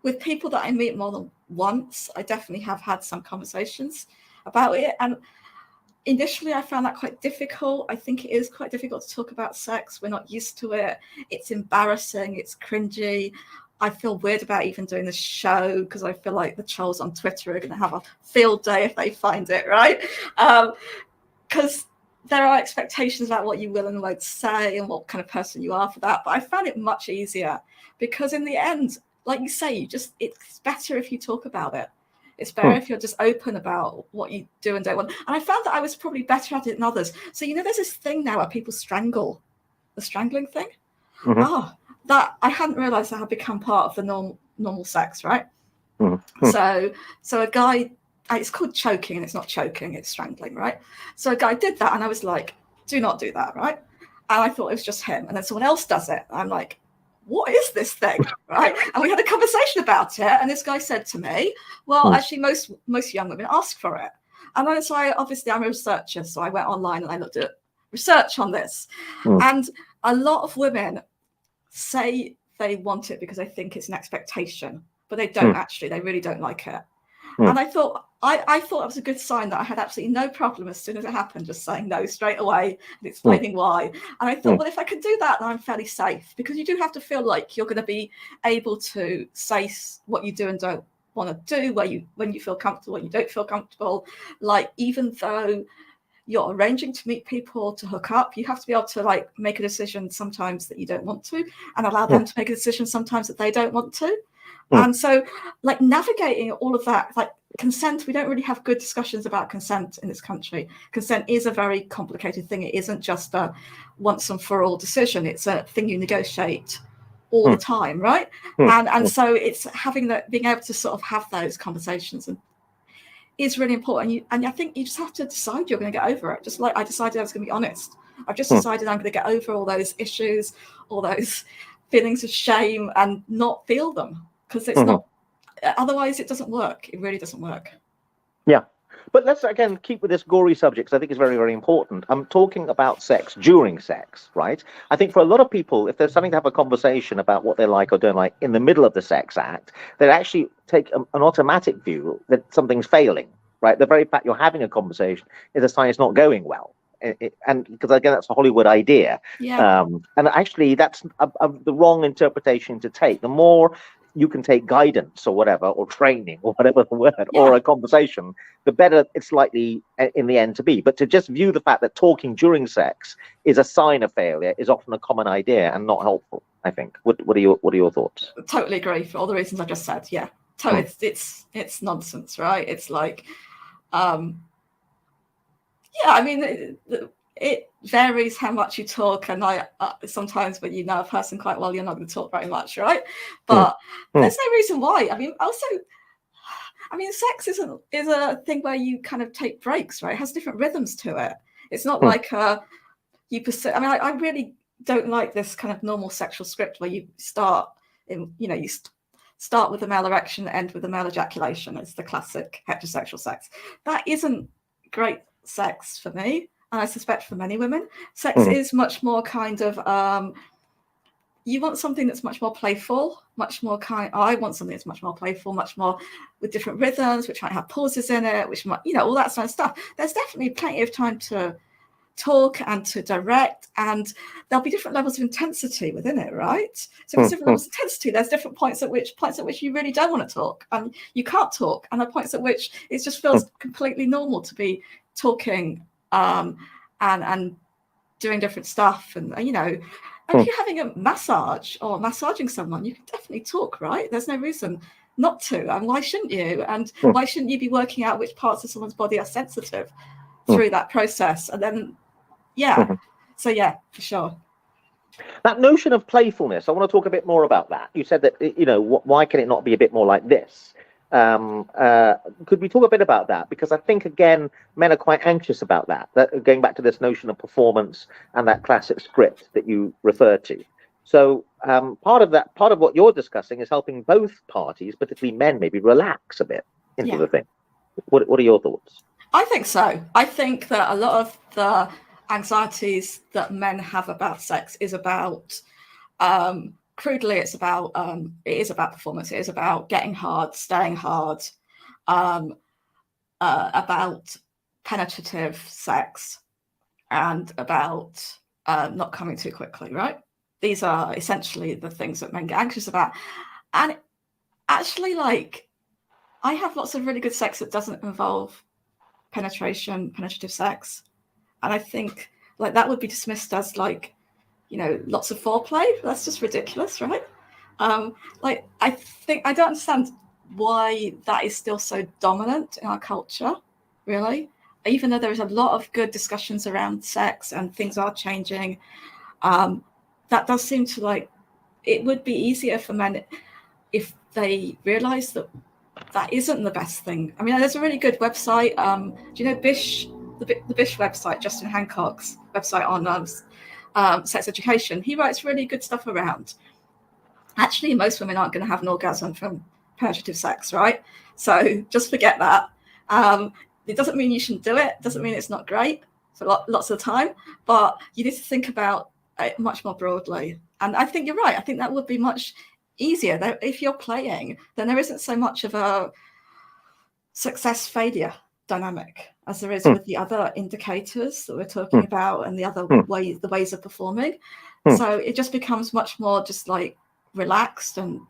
S2: with people that I meet more than once, I definitely have had some conversations about it. And initially I found that quite difficult. I think it is quite difficult to talk about sex. We're not used to it. It's embarrassing. It's cringy. I feel weird about even doing the show because I feel like the trolls on Twitter are going to have a field day if they find it, right? Because there are expectations about what you will and won't say and what kind of person you are for that. But I found it much easier because in the end, like you say, it's better if you talk about it. It's better if you're just open about what you do and don't want. And I found that I was probably better at it than others. So, there's this thing now where people strangle, the strangling thing. That I hadn't realized that had become part of the normal sex, right? So a guy it's called choking, and it's not choking, it's strangling, right? So a guy did that, and I was like, do not do that, right? And I thought it was just him, and then someone else does it. I'm like, what is this thing, right? And we had a conversation about it, and this guy said to me, well, actually, most young women ask for it. And then so obviously I'm a researcher, so I went online and I looked at research on this. And a lot of women say they want it because they think it's an expectation, but they don't actually, they really don't like it. And I thought it was a good sign that I had absolutely no problem as soon as it happened, just saying no straight away and explaining why. And I thought, well, if I can do that, then I'm fairly safe, because you do have to feel like you're going to be able to say what you do and don't want to do, when you feel comfortable, when you don't feel comfortable. Like, even though you're arranging to meet people to hook up, you have to be able to like make a decision sometimes that you don't want to, and allow them to make a decision sometimes that they don't want to. And so, like, navigating all of that, like consent, we don't really have good discussions about consent in this country. Consent is a very complicated thing. It isn't just a once and for all decision. It's a thing you negotiate all the time, right? And so it's having that, being able to sort of have those conversations and is really important. And I think you just have to decide you're going to get over it. Just like I decided I was going to be honest. I've just decided I'm going to get over all those issues, all those feelings of shame, and not feel them. Because it's not, otherwise it doesn't work. It really doesn't work.
S1: Yeah. But let's, again, keep with this gory subject, because I think it's very, very important. I'm talking about sex during sex, right? I think for a lot of people, if they're starting to have a conversation about what they like or don't like in the middle of the sex act, they actually take an automatic view that something's failing, right? The very fact you're having a conversation is a sign it's not going well. And because, again, that's a Hollywood idea. And actually, that's the wrong interpretation to take. The more you can take guidance or whatever, or training or whatever the word, or a conversation, the better it's likely in the end to be. But to just view the fact that talking during sex is a sign of failure is often a common idea and not helpful, I think. What are your thoughts?
S2: Totally agree, for all the reasons I just said. Yeah, totally. It's nonsense, right? It's like, I mean, it varies how much you talk, and sometimes when you know a person quite well, you're not going to talk very much, right? But there's no reason why. I mean, sex is a thing where you kind of take breaks, right? It has different rhythms to it. It's not like you pursue. I mean, I really don't like this kind of normal sexual script where you start start with a male erection, end with a male ejaculation. It's the classic heterosexual sex. That isn't great sex for me. And I suspect for many women, sex is much more kind of, you want something that's much more playful, much more I want something that's much more playful, much more with different rhythms, which might have pauses in it, which might, all that sort of stuff. There's definitely plenty of time to talk and to direct, and there'll be different levels of intensity within it, right? So there's different levels of intensity. There's different points at which you really don't want to talk and you can't talk, and there are points at which it just feels completely normal to be talking and doing different stuff, and if you're having a massage or massaging someone, you can definitely talk, right? There's no reason not to, and why shouldn't you? And why shouldn't you be working out which parts of someone's body are sensitive through that process? And then so for sure.
S1: That notion of playfulness, I want to talk a bit more about that. You said that, why can it not be a bit more like this? Could we talk a bit about that? Because I think, again, men are quite anxious about that, going back to this notion of performance and that classic script that you refer to. So part of what you're discussing is helping both parties, particularly men, maybe relax a bit into the thing. What are your thoughts?
S2: I think so. I think that a lot of the anxieties that men have about sex is about crudely, it is about performance. It is about getting hard, staying hard, about penetrative sex, and about not coming too quickly, right? These are essentially the things that men get anxious about. And actually, like, I have lots of really good sex that doesn't involve penetrative sex. And I think, like, that would be dismissed as, like, lots of foreplay. That's just ridiculous, right? I don't understand why that is still so dominant in our culture, really. Even though there is a lot of good discussions around sex and things are changing, that does seem to, like, it would be easier for men if they realize that that isn't the best thing. I mean, there's a really good website. Do you know Bish, the Bish website, Justin Hancock's website on sex education? He writes really good stuff around. Actually, most women aren't going to have an orgasm from penetrative sex, right? So just forget that. It doesn't mean you shouldn't do it. Doesn't mean it's not great for lots of the time, but you need to think about it much more broadly. And I think you're right. I think that would be much easier. If you're playing, then there isn't so much of a success failure dynamic as there is with the other indicators that we're talking about and the other ways of performing. So it just becomes much more just like relaxed. And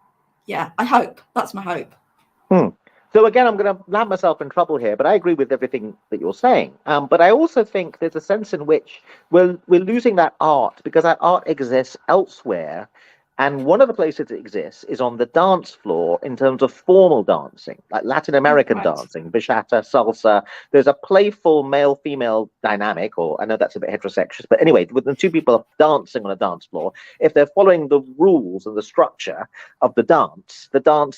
S2: yeah, I hope that's my hope.
S1: So again, I'm going to land myself in trouble here, but I agree with everything that you're saying. But I also think there's a sense in which we're losing that art, because that art exists elsewhere. And one of the places it exists is on the dance floor in terms of formal dancing, like Latin American dancing, bachata, salsa. There's a playful male-female dynamic, or I know that's a bit heterosexual, but anyway, with the two people dancing on a dance floor, if they're following the rules and the structure of the dance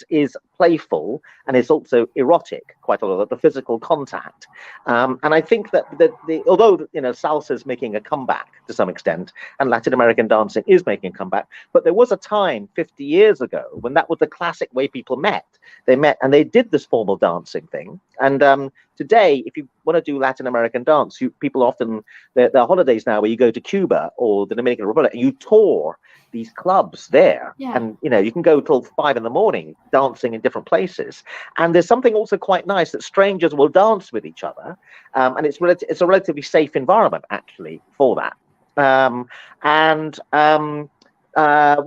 S1: is playful and it's also erotic, quite a lot of the physical contact. And I think that although salsa is making a comeback to some extent, and Latin American dancing is making a comeback, but there was a time 50 years ago when that was the classic way people met. They met and they did this formal dancing thing. And today, if you want to do Latin American dance, people often, there are holidays now where you go to Cuba or the Dominican Republic and you tour these clubs there.
S2: Yeah.
S1: And you can go till 5 a.m. dancing in different places. And there's something also quite nice that strangers will dance with each other. And it's a relatively safe environment actually for that.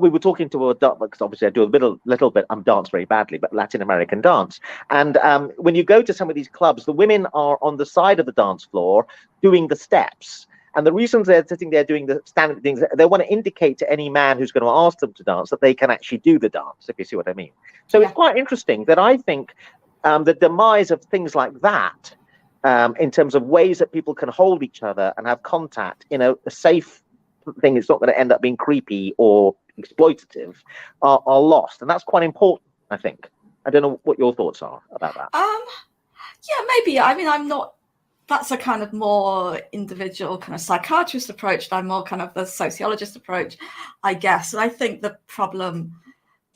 S1: We were talking to a because obviously I do a little bit. I'm dance very badly, but Latin American dance. And when you go to some of these clubs, the women are on the side of the dance floor doing the steps. And the reasons they're sitting there doing the standard things, they want to indicate to any man who's going to ask them to dance that they can actually do the dance, if you see what I mean. So It's quite interesting that I think the demise of things like that, in terms of ways that people can hold each other and have contact in a safe thing, it's not going to end up being creepy or exploitative, are lost. And that's quite important, I think. I don't know what your thoughts are about that.
S2: Yeah, maybe. I mean, I'm not, that's a kind of more individual kind of psychiatrist approach. I'm more kind of the sociologist approach, I guess. And I think the problem,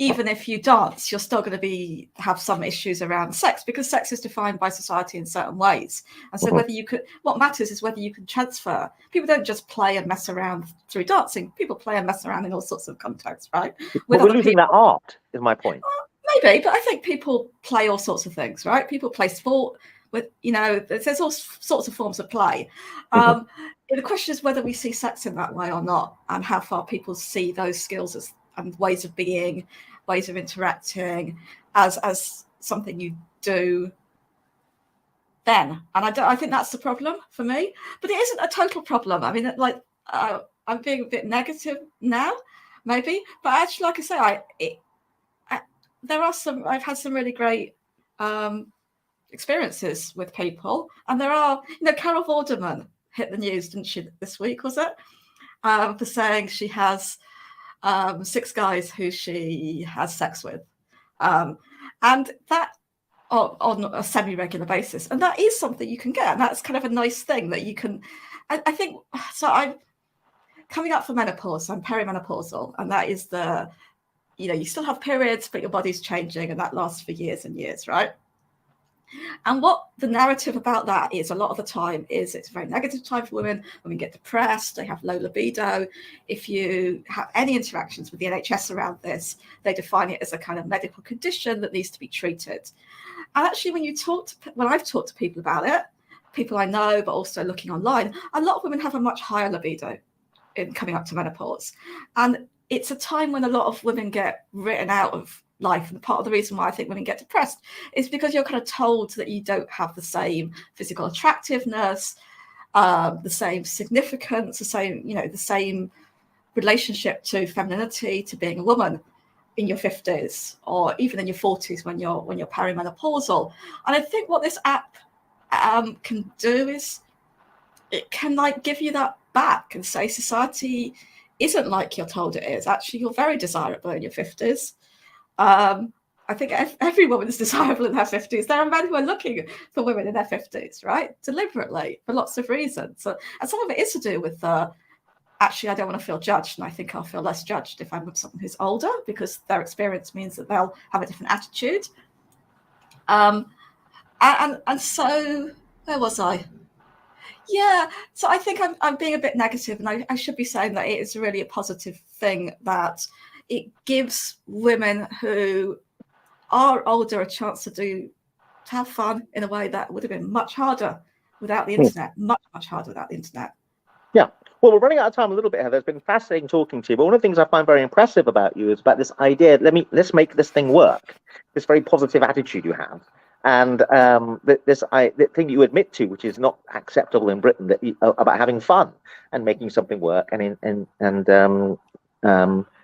S2: even if you dance, you're still going to have some issues around sex, because sex is defined by society in certain ways. And so what matters is whether you can transfer. People don't just play and mess around through dancing. People play and mess around in all sorts of contexts, right?
S1: We're losing that art, is my point.
S2: Maybe, but I think people play all sorts of things, right? People play sport with, there's all sorts of forms of play. The question is whether we see sex in that way or not, and how far people see those skills and ways of being, ways of interacting as something you do then. And I think that's the problem for me, but it isn't a total problem. I mean, like I'm being a bit negative now, maybe, but actually, like I say, I've had some really great experiences with people, and there are, Carol Vorderman hit the news, didn't she, this week, was it? For saying she has 6 guys who she has sex with, and that on a semi-regular basis, and that is something you can get, and that's kind of a nice thing that you can. I think so. I'm coming up for menopause. I'm perimenopausal, and that is you still have periods, but your body's changing, and that lasts for years and years, right? And what the narrative about that is, a lot of the time, is it's a very negative time for women. Women get depressed, they have low libido. If you have any interactions with the NHS around this, they define it as a kind of medical condition that needs to be treated. And actually, when I've talked to people about it, people I know, but also looking online, a lot of women have a much higher libido in coming up to menopause. And it's a time when a lot of women get written out of life. And part of the reason why I think women get depressed is because you're kind of told that you don't have the same physical attractiveness, the same significance, the same relationship to femininity, to being a woman in your 50s or even in your 40s when you're perimenopausal. And I think what this app can do is it can give you that back and say society isn't like you're told it is. Actually, you're very desirable in your 50s. And I think every woman is desirable in their 50s. There are men who are looking for women in their 50s, right? Deliberately, for lots of reasons. And some of it is to do with, actually, I don't want to feel judged. And I think I'll feel less judged if I'm with someone who's older, because their experience means that they'll have a different attitude. And so, where was I? Yeah, so I think I'm being a bit negative, and I should be saying that it is really a positive thing that it gives women who are older a chance to have fun in a way that would have been much harder without the internet, much harder without the internet.
S1: Yeah. Well, we're running out of time a little bit, Heather. It's been fascinating talking to you. But one of the things I find very impressive about you is about this idea, let's make this thing work, this very positive attitude you have. And the thing you admit to, which is not acceptable in Britain, about having fun and making something work, and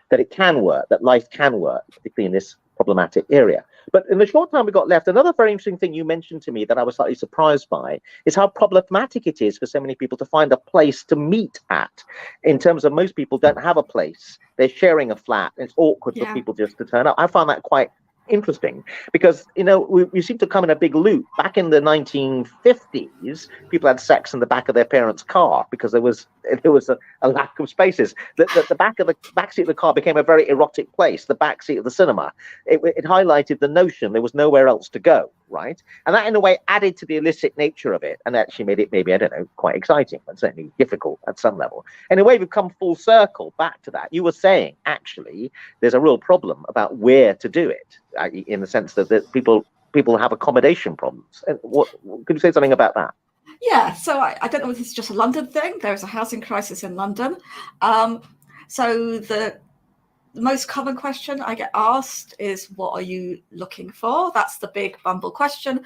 S1: that it can work, that life can work, particularly in this problematic area. But in the short time we've got left, another very interesting thing you mentioned to me that I was slightly surprised by is how problematic it is for so many people to find a place to meet at. In terms of, most people don't have a place. They're sharing a flat. It's awkward for people just to turn up. I found that quite interesting, because we seem to come in a big loop. Back in the 1950s, people had sex in the back of their parents' car because there was a lack of spaces. The back seat of the car became a very erotic place. The back seat of the cinema, it highlighted the notion there was nowhere else to go, right? And that in a way added to the illicit nature of it, and actually made it maybe, I don't know, quite exciting, but certainly difficult at some level. In a way, we've come full circle back to that. You were saying actually there's a real problem about where to do it, in the sense that people have accommodation problems. And could you say something about that?
S2: Yeah, so I don't know if this is just a London thing. There is a housing crisis in London. So the most common question I get asked is, what are you looking for? That's the big bumble question.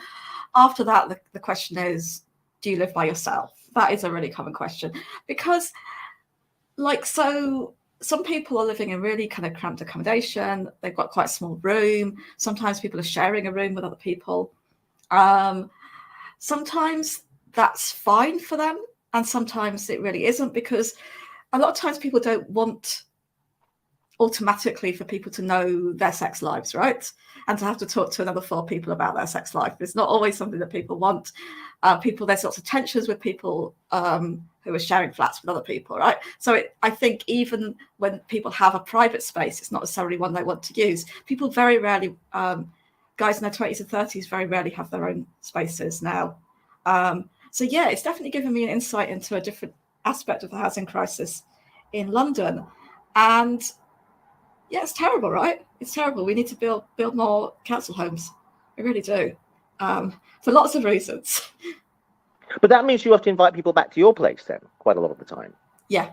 S2: After that, the question is, do you live by yourself? That is a really common question, because some people are living in really kind of cramped accommodation. They've got quite a small room. Sometimes people are sharing a room with other people. Sometimes that's fine for them, and sometimes it really isn't, because a lot of times people don't want automatically for people to know their sex lives, right? And to have to talk to another 4 people about their sex life. It's not always something that people want. There's lots of tensions with people who are sharing flats with other people, right? So I think even when people have a private space, it's not necessarily one they want to use. People very rarely, guys in their 20s and 30s, very rarely have their own spaces now. So yeah, it's definitely given me an insight into a different aspect of the housing crisis in London. And yeah, it's terrible, right? It's terrible. We need to build more council homes. We really do, for lots of reasons.
S1: But that means you have to invite people back to your place then, quite a lot of the time.
S2: Yeah.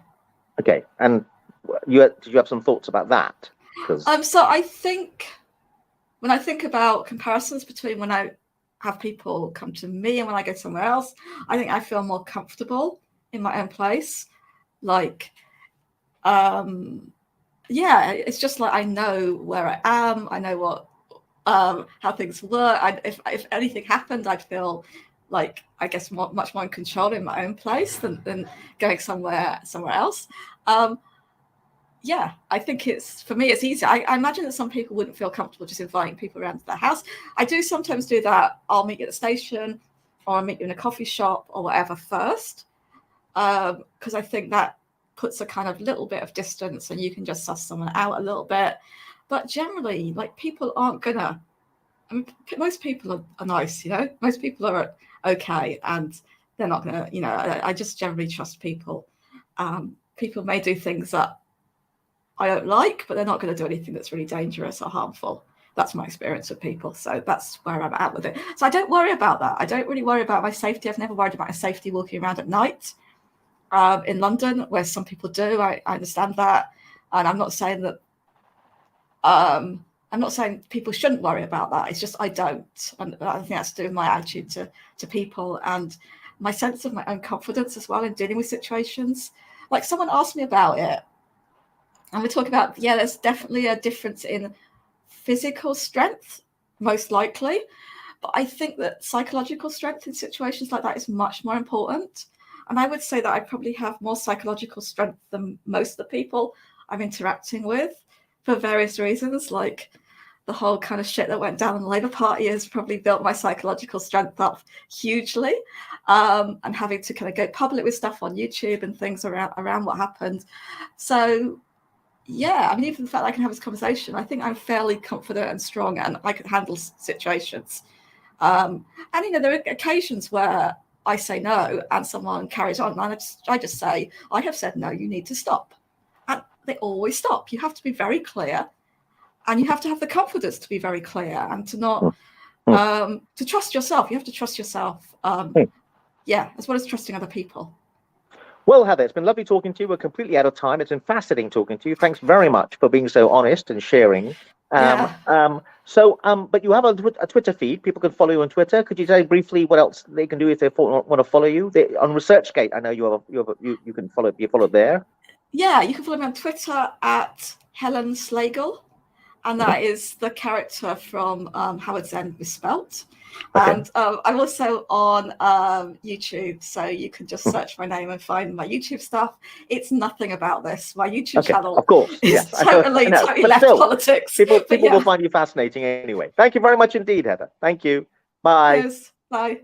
S1: Okay. And did you have some thoughts about that?
S2: So I think when I think about comparisons between when I have people come to me and when I go somewhere else, I think I feel more comfortable in my own place. Yeah, it's just like I know where I am. I know what how things work. If anything happened, I'd feel like, I guess, much more in control in my own place than going somewhere else. Yeah, I think for me it's easy. I imagine that some people wouldn't feel comfortable just inviting people around to their house. I do sometimes do that. I'll meet you at the station, or I'll meet you in a coffee shop or whatever first, because I think that puts a kind of little bit of distance and you can just suss someone out a little bit. But generally, people aren't gonna, most people are nice, most people are okay, and they're not gonna, I just generally trust people. People may do things that I don't like, but they're not going to do anything that's really dangerous or harmful. That's my experience with people. So that's where I'm at with it. So I don't worry about that. I don't really worry about my safety. I've never worried about my safety walking around at night in London, where some people do. I understand that. And I'm not saying that, I'm not saying people shouldn't worry about that. It's just I don't. And I think that's to do with my attitude to people and my sense of my own confidence as well in dealing with situations. Like, someone asked me about it, and we're talking about, there's definitely a difference in physical strength, most likely. But I think that psychological strength in situations like that is much more important. And I would say that I probably have more psychological strength than most of the people I'm interacting with, for various reasons. Like, the whole kind of shit that went down in the Labour Party has probably built my psychological strength up hugely. And having to kind of go public with stuff on YouTube and things around what happened. So yeah, I mean, even the fact that I can have this conversation, I think I'm fairly confident and strong, and I can handle situations. And there are occasions where I say no and someone carries on, and I just say, I have said no, you need to stop. And they always stop. You have to be very clear, and you have to have the confidence to be very clear, and to not to trust yourself. You have to trust yourself, as well as trusting other people.
S1: Well, Heather, it's been lovely talking to you. We're completely out of time. It's been fascinating talking to you. Thanks very much for being so honest and sharing. But you have a Twitter feed. People can follow you on Twitter. Could you say briefly what else they can do if they want to follow you? On ResearchGate, I know you can follow. You follow there.
S2: Yeah, you can follow me on Twitter at Helen Slagle, and that is the character from Howard's End misspelt. Okay. And I'm also on YouTube, so you can just search my name and find my YouTube stuff. It's nothing about this. My YouTube channel,
S1: of course,
S2: is totally left politics.
S1: People will find you fascinating anyway. Thank you very much indeed, Heather. Thank you. Bye.
S2: Cheers. Bye.